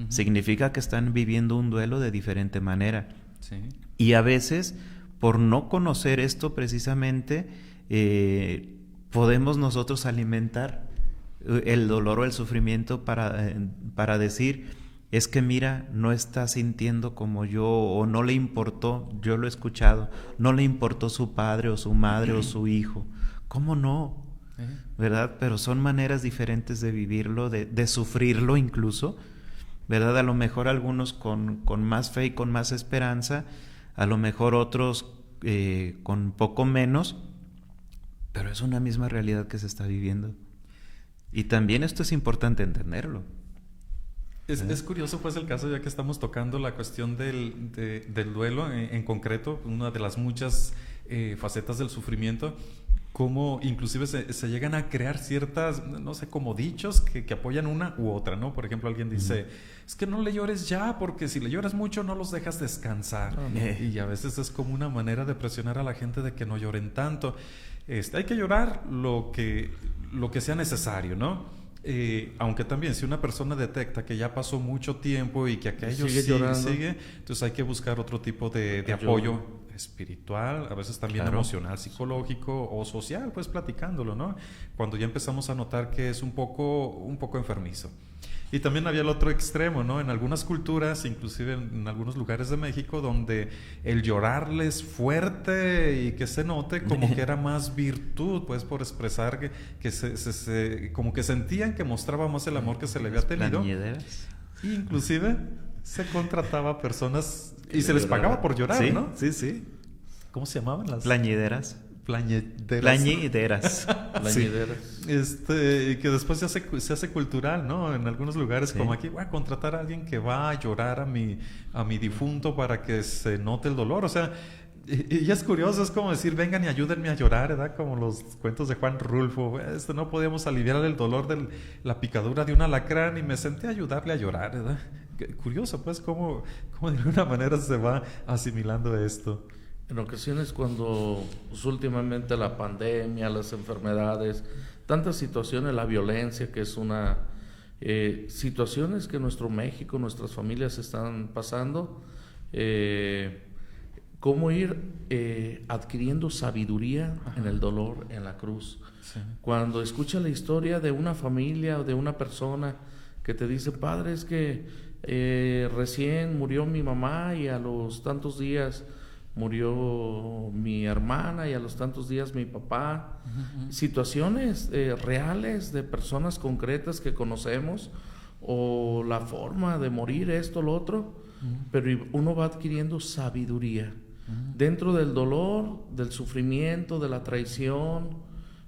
Significa que están viviendo un duelo de diferente manera. Y a veces, por no conocer esto precisamente, podemos nosotros alimentar el dolor o el sufrimiento para decir, es que mira, no está sintiendo como yo, o no le importó, yo lo he escuchado, no le importó su padre o su madre o su hijo. ¿Cómo no? ¿Verdad? Pero son maneras diferentes de vivirlo, de sufrirlo incluso, ¿verdad? A lo mejor algunos con más fe y con más esperanza, a lo mejor otros con poco menos, pero es una misma realidad que se está viviendo. Y también esto es importante entenderlo. Es curioso pues el caso, ya que estamos tocando la cuestión del duelo en concreto, una de las muchas facetas del sufrimiento, cómo inclusive se llegan a crear ciertas, no sé, como dichos que apoyan una u otra, ¿no? Por ejemplo, alguien dice, es que no le llores ya, porque si le lloras mucho no los dejas descansar. Y a veces es como una manera de presionar a la gente de que no lloren tanto. Hay que llorar lo que sea necesario, ¿no? Aunque también si una persona detecta que ya pasó mucho tiempo y que aquello sigue, entonces hay que buscar otro tipo de apoyo espiritual, a veces también emocional, psicológico o social, pues platicándolo, ¿no? Cuando ya empezamos a notar que es un poco enfermizo. Y también había el otro extremo, ¿no? En algunas culturas, inclusive en algunos lugares de México, donde el llorarles fuerte y que se note como que era más virtud, pues por expresar que como que sentían que mostraba más el amor que se le había tenido. Inclusive se contrataba personas y se les pagaba por llorar, sí, ¿no? Sí, sí. ¿Cómo se llamaban las? Plañideras. Plañideras. Sí. Que después se hace cultural, ¿no? En algunos lugares como aquí, voy a contratar a alguien que va a llorar a mi difunto para que se note el dolor. O sea, y es curioso, es como decir, vengan y ayúdenme a llorar, ¿verdad? Como los cuentos de Juan Rulfo. No podíamos aliviar el dolor de la picadura de un alacrán y me senté a ayudarle a llorar, ¿verdad? Curioso, pues, cómo de alguna manera se va asimilando esto. En ocasiones cuando últimamente la pandemia, las enfermedades, tantas situaciones, la violencia, que es una situaciones que nuestro México, nuestras familias están pasando, cómo ir adquiriendo sabiduría en el dolor, en la cruz. Sí. Cuando escucha la historia de una familia o de una persona que te dice, padre, es que recién murió mi mamá y a los tantos días murió mi hermana y a los tantos días mi papá. Situaciones reales de personas concretas que conocemos, o la forma de morir, esto, lo otro, pero uno va adquiriendo sabiduría dentro del dolor, del sufrimiento, de la traición,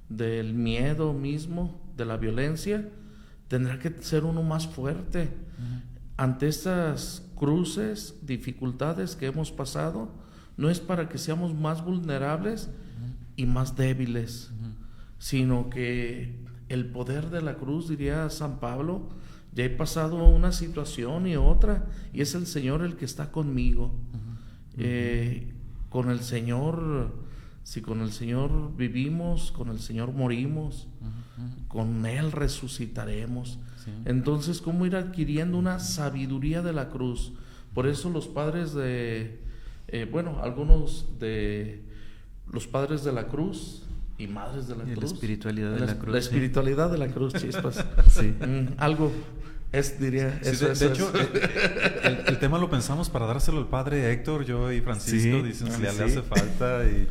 del miedo mismo, de la violencia. Tendrá que ser uno más fuerte ante estas cruces, dificultades que hemos pasado. No es para que seamos más vulnerables y más débiles, sino que el poder de la cruz, diría San Pablo, ya he pasado una situación y otra, y es el Señor el que está conmigo. Con el Señor, si con el Señor vivimos, con el Señor morimos, con Él resucitaremos. Sí. Entonces, ¿cómo ir adquiriendo una sabiduría de la cruz? Por eso los padres algunos de los padres de la cruz y madres de la cruz. La espiritualidad de la cruz. La espiritualidad de la cruz, chispas. Sí. Algo diría. Sí, de hecho, el tema lo pensamos para dárselo al padre Héctor, yo y Francisco, dicen si le hace falta. Y...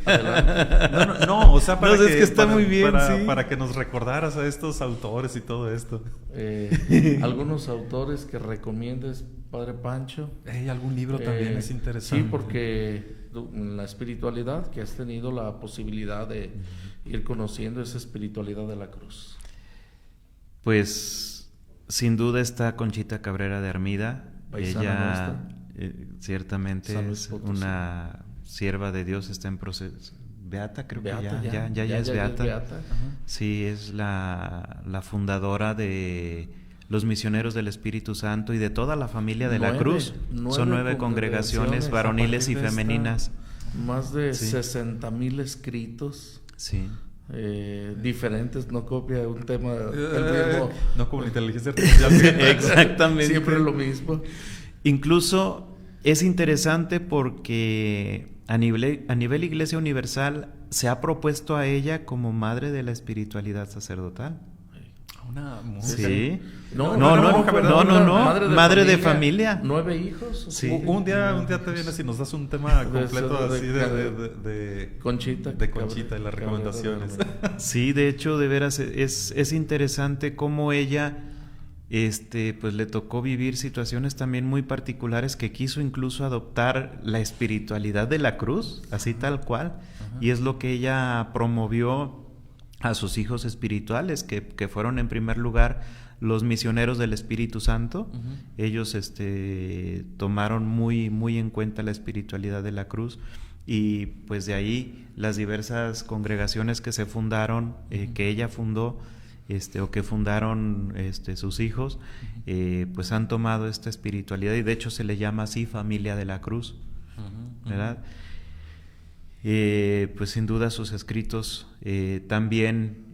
No, o sea, es que está muy bien, para que nos recordaras a estos autores y todo esto. Algunos autores que recomiendes, padre Pancho. Algún libro también es interesante. Sí, porque en la espiritualidad, que has tenido la posibilidad de ir conociendo esa espiritualidad de la cruz. Pues sin duda está Conchita Cabrera de Armida. Ella ciertamente es una sierva de Dios, está en proceso. Beata, creo que ya es beata. Sí, es la fundadora de los misioneros del Espíritu Santo y de toda la familia de la Cruz. Son 9 congregaciones varoniles y femeninas. Más de 60,000 escritos. Sí. Diferentes, no copia un tema el mismo. No como la inteligencia artificial. Exactamente. Siempre lo mismo. Incluso es interesante porque a nivel Iglesia Universal se ha propuesto a ella como madre de la espiritualidad sacerdotal. Una mujer. Sí. No. Madre de familia. 9 hijos. Sí. Un día te vienes y nos das un tema completo así de Conchita. De Conchita y las recomendaciones. Sí, de hecho, de veras es interesante cómo ella pues le tocó vivir situaciones también muy particulares, que quiso incluso adoptar la espiritualidad de la cruz, así tal cual. Y es lo que ella promovió a sus hijos espirituales, que fueron en primer lugar los misioneros del Espíritu Santo. Ellos tomaron muy, muy en cuenta la espiritualidad de la cruz, y pues de ahí las diversas congregaciones que se fundaron, que ella fundó, o que fundaron sus hijos, pues han tomado esta espiritualidad, y de hecho se le llama así Familia de la Cruz, ¿verdad? Pues sin duda sus escritos también,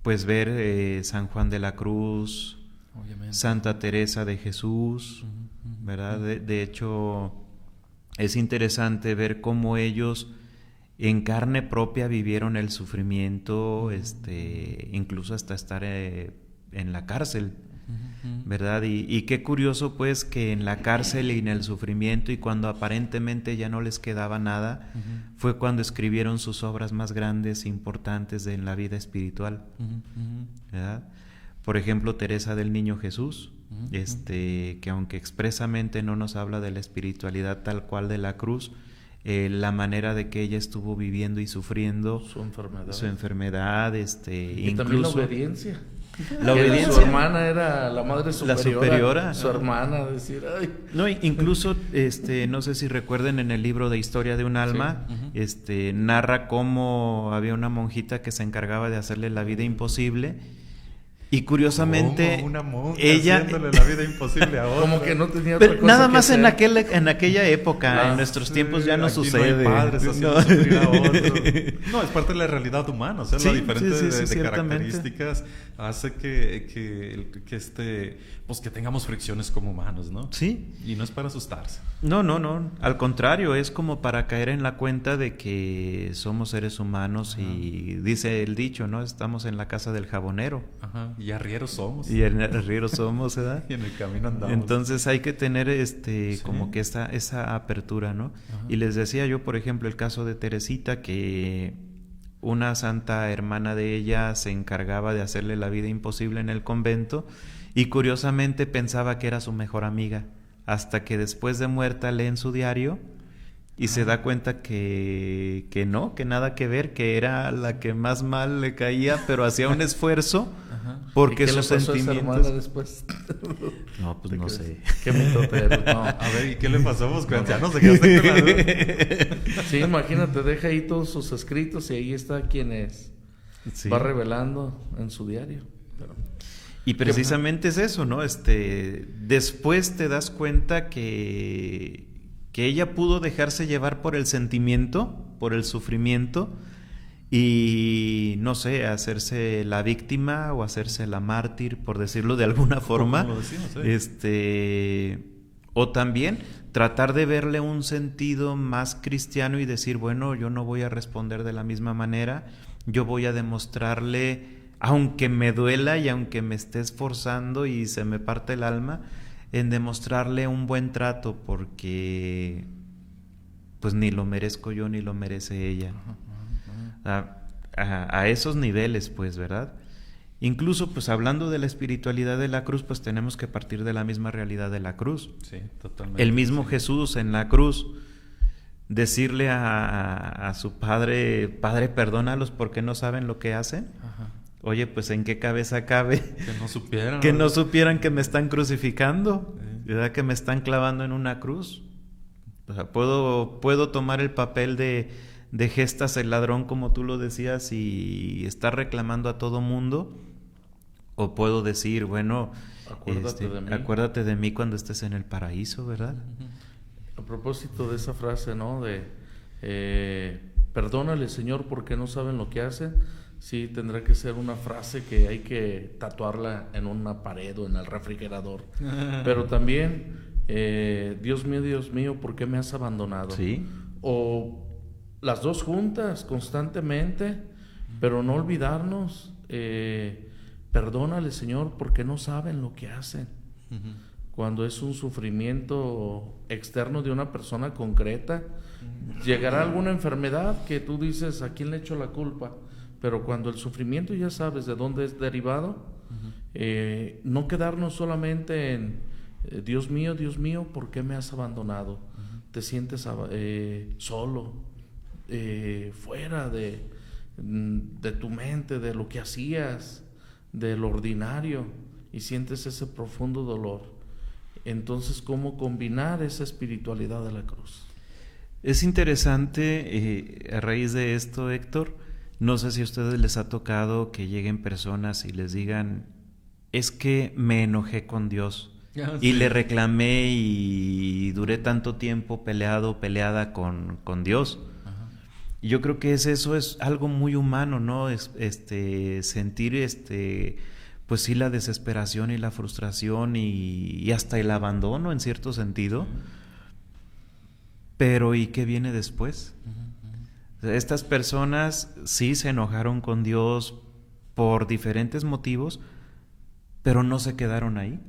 pues ver San Juan de la Cruz, obviamente, Santa Teresa de Jesús, ¿verdad? De hecho, es interesante ver cómo ellos en carne propia vivieron el sufrimiento, incluso hasta estar en la cárcel, ¿verdad? Y qué curioso pues que en la cárcel y en el sufrimiento, y cuando aparentemente ya no les quedaba nada, fue cuando escribieron sus obras más grandes e importantes en la vida espiritual, ¿verdad? Por ejemplo, Teresa del Niño Jesús, que aunque expresamente no nos habla de la espiritualidad tal cual de la cruz, la manera de que ella estuvo viviendo y sufriendo su enfermedad, y incluso también la obediencia. La obediencia. Su hermana era la madre superiora. La superiora. Su hermana, decir, ay. No, incluso, no sé si recuerden en el libro de Historia de un alma, sí. Narra cómo había una monjita que se encargaba de hacerle la vida imposible. Y curiosamente, una monja ella haciéndole la vida imposible a otra. Como que no tenía otra cosa nada que más hacer. en aquella época, en nuestros tiempos ya no sucede. No hay padres haciendo sufrir a otro. No, es parte de la realidad humana, o sea, la diferencia de características hace que pues que tengamos fricciones como humanos, ¿no? Sí. Y no es para asustarse. No. Al contrario, es como para caer en la cuenta de que somos seres humanos. Ajá. Y dice el dicho, ¿no? Estamos en la casa del jabonero. Ajá. Y arrieros somos. Y arrieros somos, ¿verdad? Y en el camino andamos. Entonces hay que tener sí. como que esa apertura, ¿no? Ajá. Y les decía yo, por ejemplo, el caso de Teresita, que una santa hermana de ella se encargaba de hacerle la vida imposible en el convento, y curiosamente pensaba que era su mejor amiga, hasta que después de muerta lee en su diario y se da cuenta que no, que nada que ver, que era la que más mal le caía, pero hacía un esfuerzo. Ajá. Porque ¿Y qué sus le pasó sentimientos... a esa hermana después? No, pues no sé. Qué mitotero. No. A ver, ¿y qué le pasó? Pues ya no se quedaste con la duda. Sí, imagínate, deja ahí todos sus escritos y ahí está quienes va revelando en su diario. Pero... Y precisamente es eso, ¿no? Después te das cuenta que ella pudo dejarse llevar por el sentimiento, por el sufrimiento, y no sé, hacerse la víctima o hacerse la mártir, por decirlo de alguna forma. Como lo decimos, o también tratar de verle un sentido más cristiano y decir, bueno, yo no voy a responder de la misma manera, yo voy a demostrarle, aunque me duela y aunque me esté esforzando y se me parte el alma, en demostrarle un buen trato, porque pues ni lo merezco yo ni lo merece ella. A esos niveles, pues, ¿verdad? Incluso, pues, hablando de la espiritualidad de la cruz, pues tenemos que partir de la misma realidad de la cruz. Sí, totalmente. El mismo Jesús en la cruz, decirle a su Padre, perdónalos porque no saben lo que hacen. Ajá. Oye, pues ¿en qué cabeza cabe? Que no supieran. Que no supieran que me están crucificando, ¿verdad? Que me están clavando en una cruz. O sea, puedo tomar el papel de gestas el ladrón, como tú lo decías, y estar reclamando a todo mundo, o puedo decir, bueno, acuérdate de mí cuando estés en el paraíso, ¿verdad? A propósito de esa frase, ¿no? Perdónale, Señor, porque no saben lo que hacen. Sí, tendrá que ser una frase que hay que tatuarla en una pared o en el refrigerador. Pero también, Dios mío, ¿por qué me has abandonado? Sí. O las dos juntas, constantemente, pero no olvidarnos, perdónale, Señor, porque no saben lo que hacen. Cuando es un sufrimiento externo de una persona concreta, llegará alguna enfermedad que tú dices, ¿a quién le echo la culpa? Pero cuando el sufrimiento ya sabes de dónde es derivado, no quedarnos solamente en Dios mío, ¿por qué me has abandonado? Te sientes solo, fuera de tu mente, de lo que hacías, de lo ordinario, y sientes ese profundo dolor. Entonces, ¿cómo combinar esa espiritualidad de la cruz? Es interesante, a raíz de esto, Héctor, no sé si a ustedes les ha tocado que lleguen personas y les digan, es que me enojé con Dios y le reclamé y duré tanto tiempo peleada con Dios. Ajá. Y yo creo que eso es algo muy humano, ¿no? Sentir pues sí, la desesperación y la frustración y hasta el abandono en cierto sentido. Pero ¿y qué viene después? Estas personas sí se enojaron con Dios por diferentes motivos, pero no se quedaron ahí.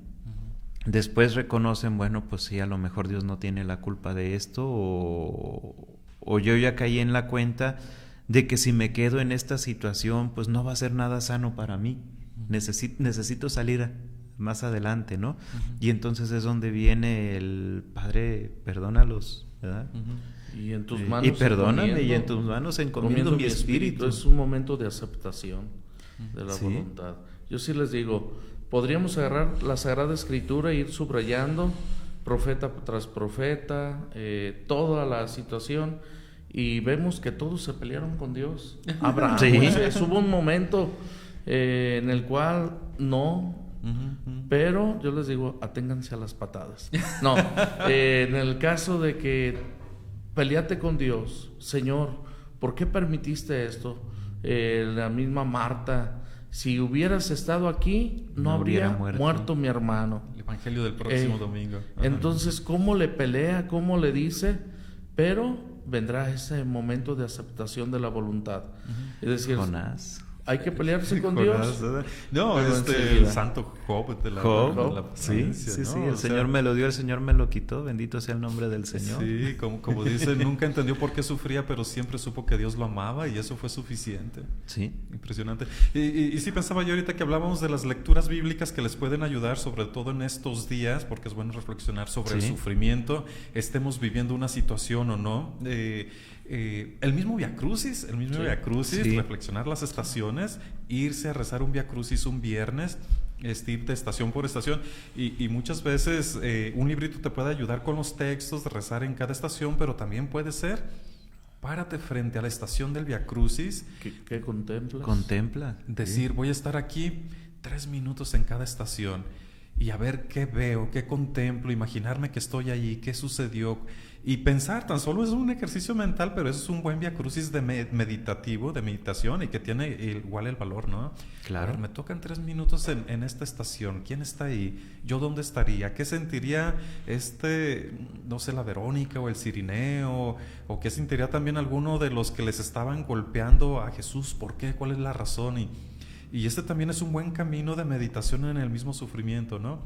Después reconocen, bueno, pues sí, a lo mejor Dios no tiene la culpa de esto, o yo ya caí en la cuenta de que si me quedo en esta situación, pues no va a ser nada sano para mí. Necesito salir más adelante, ¿no? Y entonces es donde viene el Padre, perdónalos, ¿verdad? Y en tus manos y perdóname, y en tus manos encomiendo mi espíritu. Es un momento de aceptación de la voluntad. Yo sí les digo, podríamos agarrar la Sagrada Escritura e ir subrayando profeta tras profeta, toda la situación, y vemos que todos se pelearon con Dios. Abraham, Moisés, hubo un momento en el cual no, pero yo les digo, aténganse a las patadas. No, en el caso de que peleate con Dios, Señor, ¿por qué permitiste esto? La misma Marta, si hubieras estado aquí, no habría muerto mi hermano. El Evangelio del próximo domingo. Entonces, ¿cómo le pelea? ¿Cómo le dice? Pero vendrá ese momento de aceptación de la voluntad. Es decir, Jonás. Hay que pelearse con Dios. No, el santo Job de la paciencia, sí, ¿no? el Señor me lo dio, el Señor me lo quitó, bendito sea el nombre del Señor. Sí, como dice, nunca entendió por qué sufría, pero siempre supo que Dios lo amaba y eso fue suficiente. Sí. Impresionante. Y sí pensaba yo ahorita que hablábamos de las lecturas bíblicas que les pueden ayudar, sobre todo en estos días, porque es bueno reflexionar sobre el sufrimiento, estemos viviendo una situación o no. El mismo Via Crucis, reflexionar las estaciones, irse a rezar un Via Crucis un viernes, ir de estación por estación, y muchas veces un librito te puede ayudar con los textos, de rezar en cada estación, pero también puede ser, párate frente a la estación del Via Crucis. ¿Qué contemplas? Contempla. Decir, voy a estar aquí 3 minutos en cada estación y a ver qué veo, qué contemplo, imaginarme que estoy allí, qué sucedió, y pensar. Tan solo es un ejercicio mental, pero eso es un buen Via Crucis de meditación, y que tiene igual el valor, ¿no? Claro. A ver, me tocan 3 minutos en esta estación. ¿Quién está ahí? ¿Yo dónde estaría? ¿Qué sentiría no sé, la Verónica o el Cirineo? ¿O qué sentiría también alguno de los que les estaban golpeando a Jesús? ¿Por qué? ¿Cuál es la razón? Y también es un buen camino de meditación en el mismo sufrimiento, ¿no?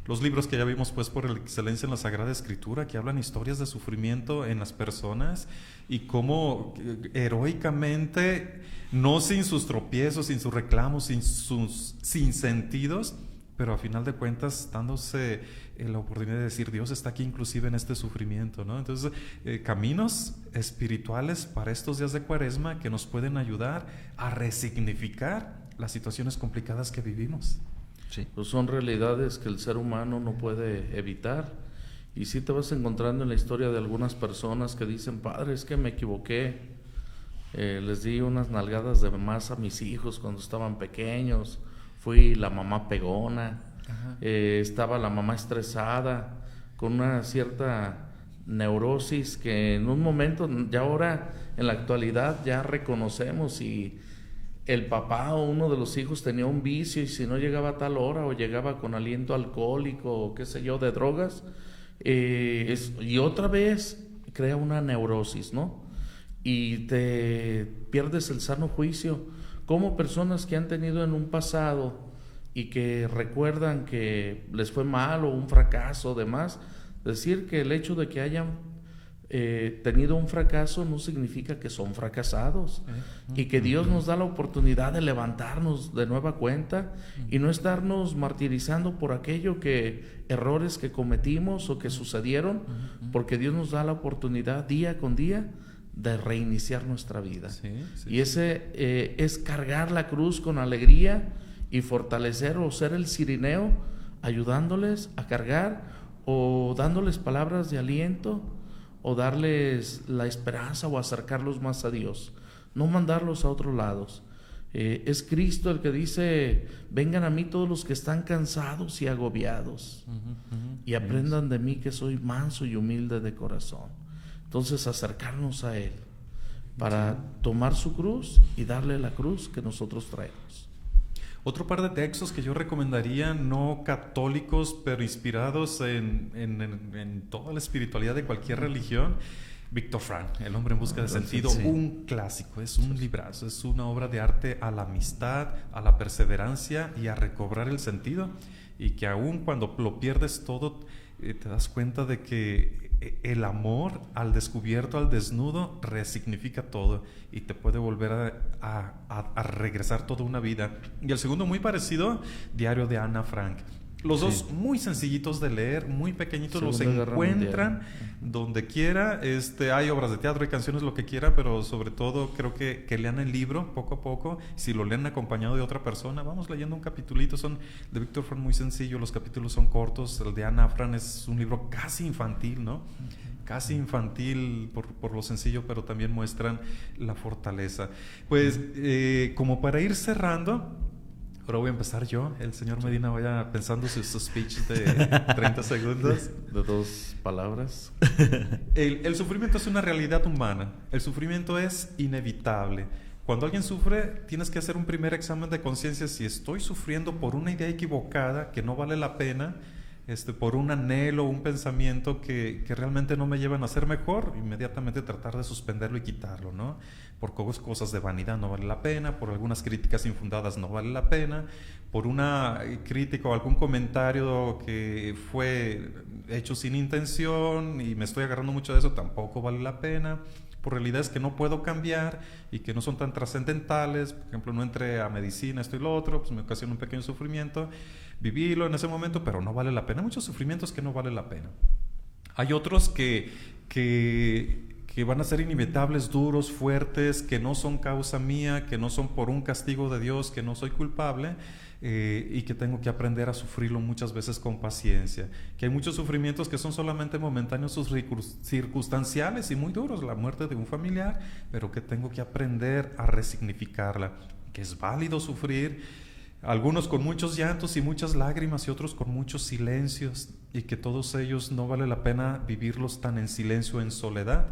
Los libros que ya vimos, pues, por excelencia en la Sagrada Escritura, que hablan historias de sufrimiento en las personas y cómo heroicamente, no sin sus tropiezos, sin sus reclamos, sin sus sinsentidos, pero a final de cuentas dándose la oportunidad de decir, Dios está aquí inclusive en este sufrimiento, ¿no? Entonces, caminos espirituales para estos días de Cuaresma que nos pueden ayudar a resignificar las situaciones complicadas que vivimos. Sí. Pues son realidades que el ser humano no puede evitar, y sí te vas encontrando en la historia de algunas personas que dicen, Padre, es que me equivoqué, les di unas nalgadas de más a mis hijos cuando estaban pequeños, fui la mamá pegona, estaba la mamá estresada, con una cierta neurosis que en un momento, ya ahora en la actualidad ya reconocemos, y el papá o uno de los hijos tenía un vicio, y si no llegaba a tal hora o llegaba con aliento alcohólico o qué sé yo, de drogas, y otra vez crea una neurosis, ¿no? Y te pierdes el sano juicio. Como personas que han tenido en un pasado y que recuerdan que les fue mal o un fracaso o demás, decir que el hecho de que hayan tenido un fracaso no significa que son fracasados, y que Dios nos da la oportunidad de levantarnos de nueva cuenta y no estarnos martirizando por errores que cometimos o que sucedieron, porque Dios nos da la oportunidad día con día de reiniciar nuestra vida. Y ese es cargar la cruz con alegría y fortalecer o ser el cirineo, ayudándoles a cargar o dándoles palabras de aliento, o darles la esperanza, o acercarlos más a Dios, no mandarlos a otros lados. Es Cristo el que dice: vengan a mí todos los que están cansados y agobiados, y aprendan de mí, que soy manso y humilde de corazón. Entonces, acercarnos a Él para tomar su cruz y darle la cruz que nosotros traemos. Otro par de textos que yo recomendaría, no católicos, pero inspirados en toda la espiritualidad de cualquier religión. Víctor Frank, El hombre en busca de sentido, sí. Un clásico, es un librazo, es una obra de arte a la amistad, a la perseverancia y a recobrar el sentido, y que aun cuando lo pierdes todo, te das cuenta de que el amor al descubierto, al desnudo, resignifica todo y te puede volver a regresar toda una vida. Y el segundo, muy parecido, Diario de Ana Frank. Los dos muy sencillitos de leer, muy pequeñitos, los encuentran donde quiera. Hay obras de teatro, hay canciones, lo que quiera, pero sobre todo creo que lean el libro poco a poco. Si lo leen acompañado de otra persona, vamos leyendo un capitulito. Son de Víctor Frank muy sencillo, los capítulos son cortos. El de Ana Frank es un libro casi infantil, ¿no? Casi infantil por lo sencillo, pero también muestran la fortaleza. Pues como para ir cerrando, ahora voy a empezar yo. El señor Medina vaya pensando sus speech de 30 segundos. De 2 palabras. El sufrimiento es una realidad humana. El sufrimiento es inevitable. Cuando alguien sufre, tienes que hacer un primer examen de conciencia. Si estoy sufriendo por una idea equivocada que no vale la pena, por un anhelo, un pensamiento que realmente no me llevan a ser mejor, inmediatamente tratar de suspenderlo y quitarlo, ¿no? Por cosas de vanidad no vale la pena, por algunas críticas infundadas no vale la pena, por una crítica o algún comentario que fue hecho sin intención y me estoy agarrando mucho de eso, tampoco vale la pena. Por realidades que no puedo cambiar y que no son tan trascendentales, por ejemplo, no entré a medicina, esto y lo otro, pues me ocasiona un pequeño sufrimiento, vivirlo en ese momento, pero no vale la pena. Hay muchos sufrimientos que no vale la pena. Hay otros que van a ser inevitables, duros, fuertes, que no son causa mía, que no son por un castigo de Dios, que no soy culpable, y que tengo que aprender a sufrirlo muchas veces con paciencia. Que hay muchos sufrimientos que son solamente momentáneos, circunstanciales y muy duros, la muerte de un familiar, pero que tengo que aprender a resignificarla, que es válido sufrir, algunos con muchos llantos y muchas lágrimas y otros con muchos silencios, y que todos ellos no vale la pena vivirlos tan en silencio, en soledad,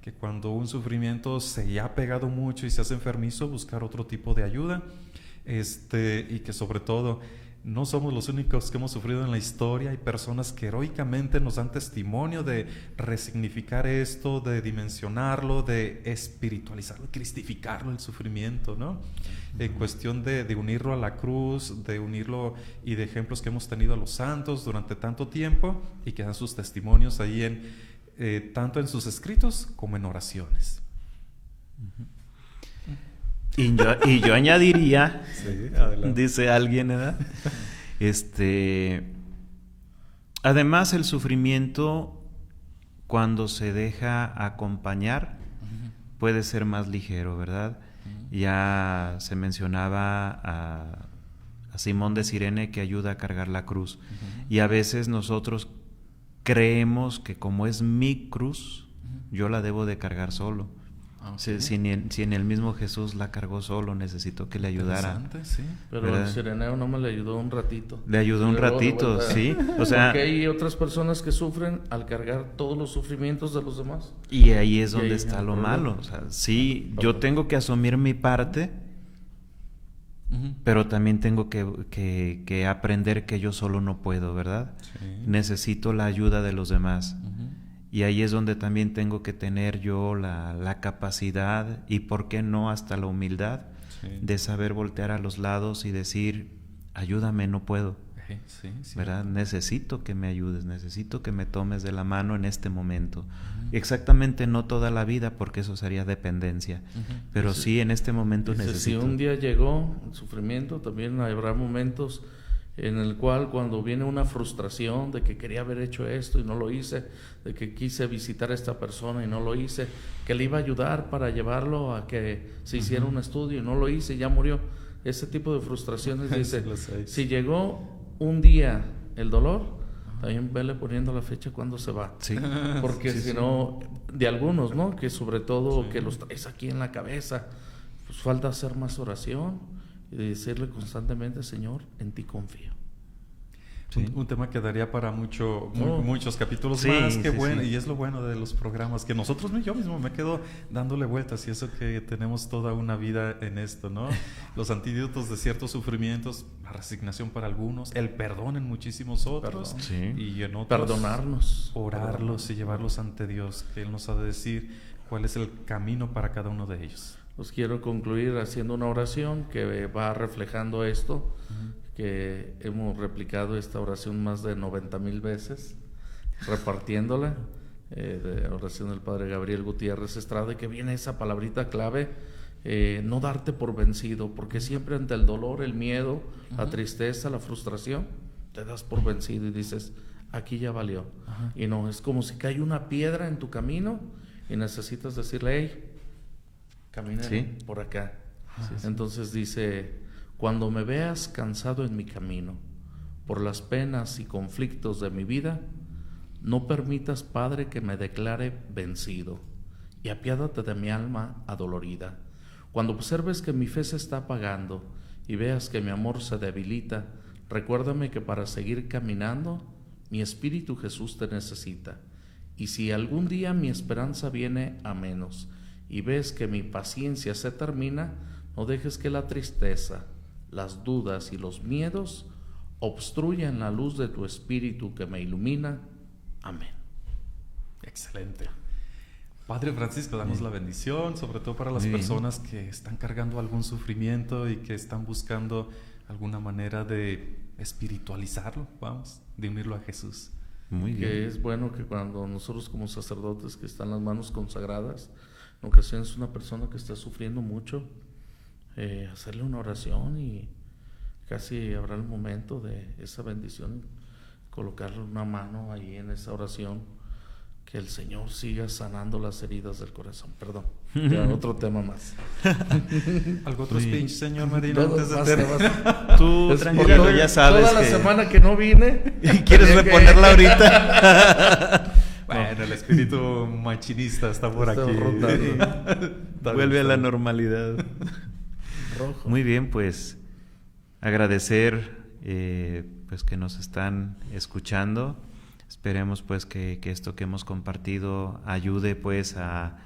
que cuando un sufrimiento se ha pegado mucho y se hace enfermizo, buscar otro tipo de ayuda, y que sobre todo no somos los únicos que hemos sufrido en la historia. Hay personas que heroicamente nos dan testimonio de resignificar esto, de dimensionarlo, de espiritualizarlo, cristificarlo, el sufrimiento, ¿no? En cuestión de unirlo a la cruz, de unirlo, y de ejemplos que hemos tenido a los santos durante tanto tiempo y que dan sus testimonios ahí tanto en sus escritos como en oraciones. Y yo añadiría, Sí, adelante. dice alguien, ¿verdad? Además, el sufrimiento, cuando se deja acompañar, puede ser más ligero, ¿verdad? Ya se mencionaba a Simón de Cirene, que ayuda a cargar la cruz. Y a veces nosotros creemos que como es mi cruz, yo la debo de cargar solo. Okay. Si en el mismo Jesús la cargó solo, necesitó que le ayudara. Sí. Pero ¿verdad? el Cireneo no me le ayudó un ratito. Le ayudó un ratito, sí. O sea, porque hay otras personas que sufren al cargar todos los sufrimientos de los demás. y ahí es donde ahí está el lo problema. malo. O sea, sí, yo tengo que asumir mi parte, pero también tengo que aprender que yo solo no puedo, ¿verdad? Sí. Necesito la ayuda de los demás. Y ahí es donde también tengo que tener yo la capacidad y, ¿por qué no, hasta la humildad de saber voltear a los lados y decir, ayúdame, no puedo, Sí. ¿verdad? Necesito que me ayudes, necesito que me tomes de la mano en este momento. Exactamente, no toda la vida, porque eso sería dependencia, pero sí en este momento Dice, necesito. si un día llegó el sufrimiento, también habrá momentos en el cual, cuando viene una frustración de que quería haber hecho esto y no lo hice, de que quise visitar a esta persona y no lo hice, que le iba a ayudar para llevarlo a que se hiciera un estudio y no lo hice y ya murió. Ese tipo de frustraciones, dice, Sí, lo sé. si llegó un día el dolor, también vele poniendo la fecha cuando se va. Sí. Porque Sí, si sí. no, de algunos, ¿no? Que sobre todo que los traes aquí en la cabeza, pues falta hacer más oración y decirle constantemente, Señor, en ti confío. Sí. Un tema que daría para No. muchos capítulos Sí, más. Qué sí, bueno. sí. Y es lo bueno de los programas, que nosotros, yo mismo me quedo dándole vueltas, y eso que tenemos toda una vida en esto, ¿no? Los antídotos de ciertos sufrimientos, la resignación para algunos, el perdón en muchísimos otros, Perdón. Sí. y en otros Perdonarnos. orarlos y llevarlos ante Dios, que Él nos ha de decir cuál es el camino para cada uno de ellos. Pues quiero concluir haciendo una oración que va reflejando esto, que hemos replicado esta oración más de 90,000 veces, repartiéndola, de oración del Padre Gabriel Gutiérrez Estrada, que viene esa palabrita clave, no darte por vencido, porque siempre ante el dolor, el miedo, la tristeza, la frustración, te das por vencido y dices, aquí ya valió. Y no, es como si cae una piedra en tu camino y necesitas decirle, hey, camina Sí. por acá. Entonces dice, cuando me veas cansado en mi camino, por las penas y conflictos de mi vida, no permitas, Padre, que me declare vencido, y apiádate de mi alma adolorida. Cuando observes que mi fe se está apagando y veas que mi amor se debilita, recuérdame que para seguir caminando, mi Espíritu Jesús te necesita. Y si algún día mi esperanza viene a menos y ves que mi paciencia se termina, no dejes que la tristeza, las dudas y los miedos obstruyan la luz de tu Espíritu que me ilumina. Amén. Excelente. Padre Francisco, danos la bendición, sobre todo para las Muy bien. personas que están cargando algún sufrimiento y que están buscando alguna manera de espiritualizarlo, de unirlo a Jesús. Muy bien. Que es bueno que cuando nosotros como sacerdotes que están las manos consagradas, en ocasiones una persona que está sufriendo mucho, hacerle una oración y casi habrá el momento de esa bendición, colocarle una mano ahí en esa oración, que el Señor siga sanando las heridas del corazón. Perdón, ya otro tema más. ¿Algo otro Muy bien. speech, señor Medina, Todo antes de basta, terminar? basta. Tú Es tranquilo, porque ya sabes toda la que... semana que no vine. ¿Quieres tenía que- reponerla ahorita? Bueno, el espíritu machinista está por Está aquí. rotando. Está Vuelve bien, a la está bien. normalidad. Rojo. Muy bien, pues agradecer pues que nos están escuchando. Esperemos pues que esto que hemos compartido ayude pues a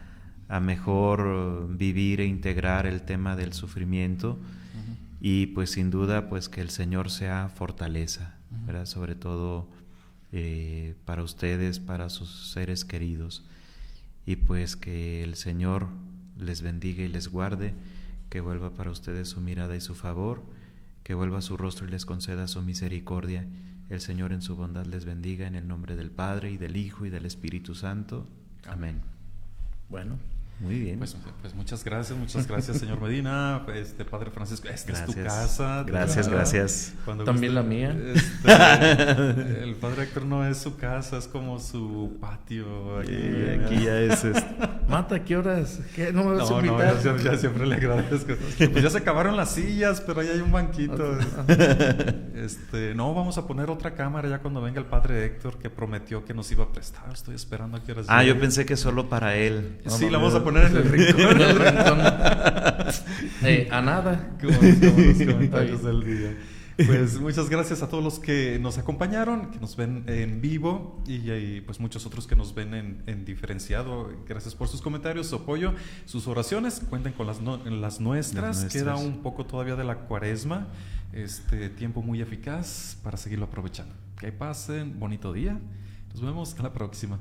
mejor vivir e integrar el tema del sufrimiento. Y pues sin duda pues que el Señor sea fortaleza, ¿verdad? Sobre todo para ustedes, para sus seres queridos. Y pues que el Señor les bendiga y les guarde, que vuelva para ustedes su mirada y su favor, que vuelva su rostro y les conceda su misericordia. El Señor en su bondad les bendiga, en el nombre del Padre y del Hijo y del Espíritu Santo. Amén. Bueno, Muy bien. Pues muchas gracias, señor Medina. Padre Francisco, esta es tu Gracias. casa. Gracias, ¿verdad? gracias. Cuando También guste. la mía. El Padre Héctor no es su casa, es como su patio. Aquí ya es Mata, ¿qué horas? ¿Qué? ¿No me vas a No, invitar? ya siempre le agradezco. Pues ya se acabaron las sillas, pero ahí hay un banquito. No, vamos a poner otra cámara ya cuando venga el Padre Héctor, que prometió que nos iba a prestar. Estoy esperando a que horas llegue. yo pensé que solo para él. Sí, la vamos a poner en el rincón. En el rincón. A nada. Como los comentarios del día. Pues muchas gracias a todos los que nos acompañaron, que nos ven en vivo y pues muchos otros que nos ven en diferenciado. Gracias por sus comentarios, su apoyo, sus oraciones. Cuenten con las nuestras. Queda un poco todavía de la Cuaresma. Tiempo muy eficaz para seguirlo aprovechando. Que pasen bonito día. Nos vemos a la próxima.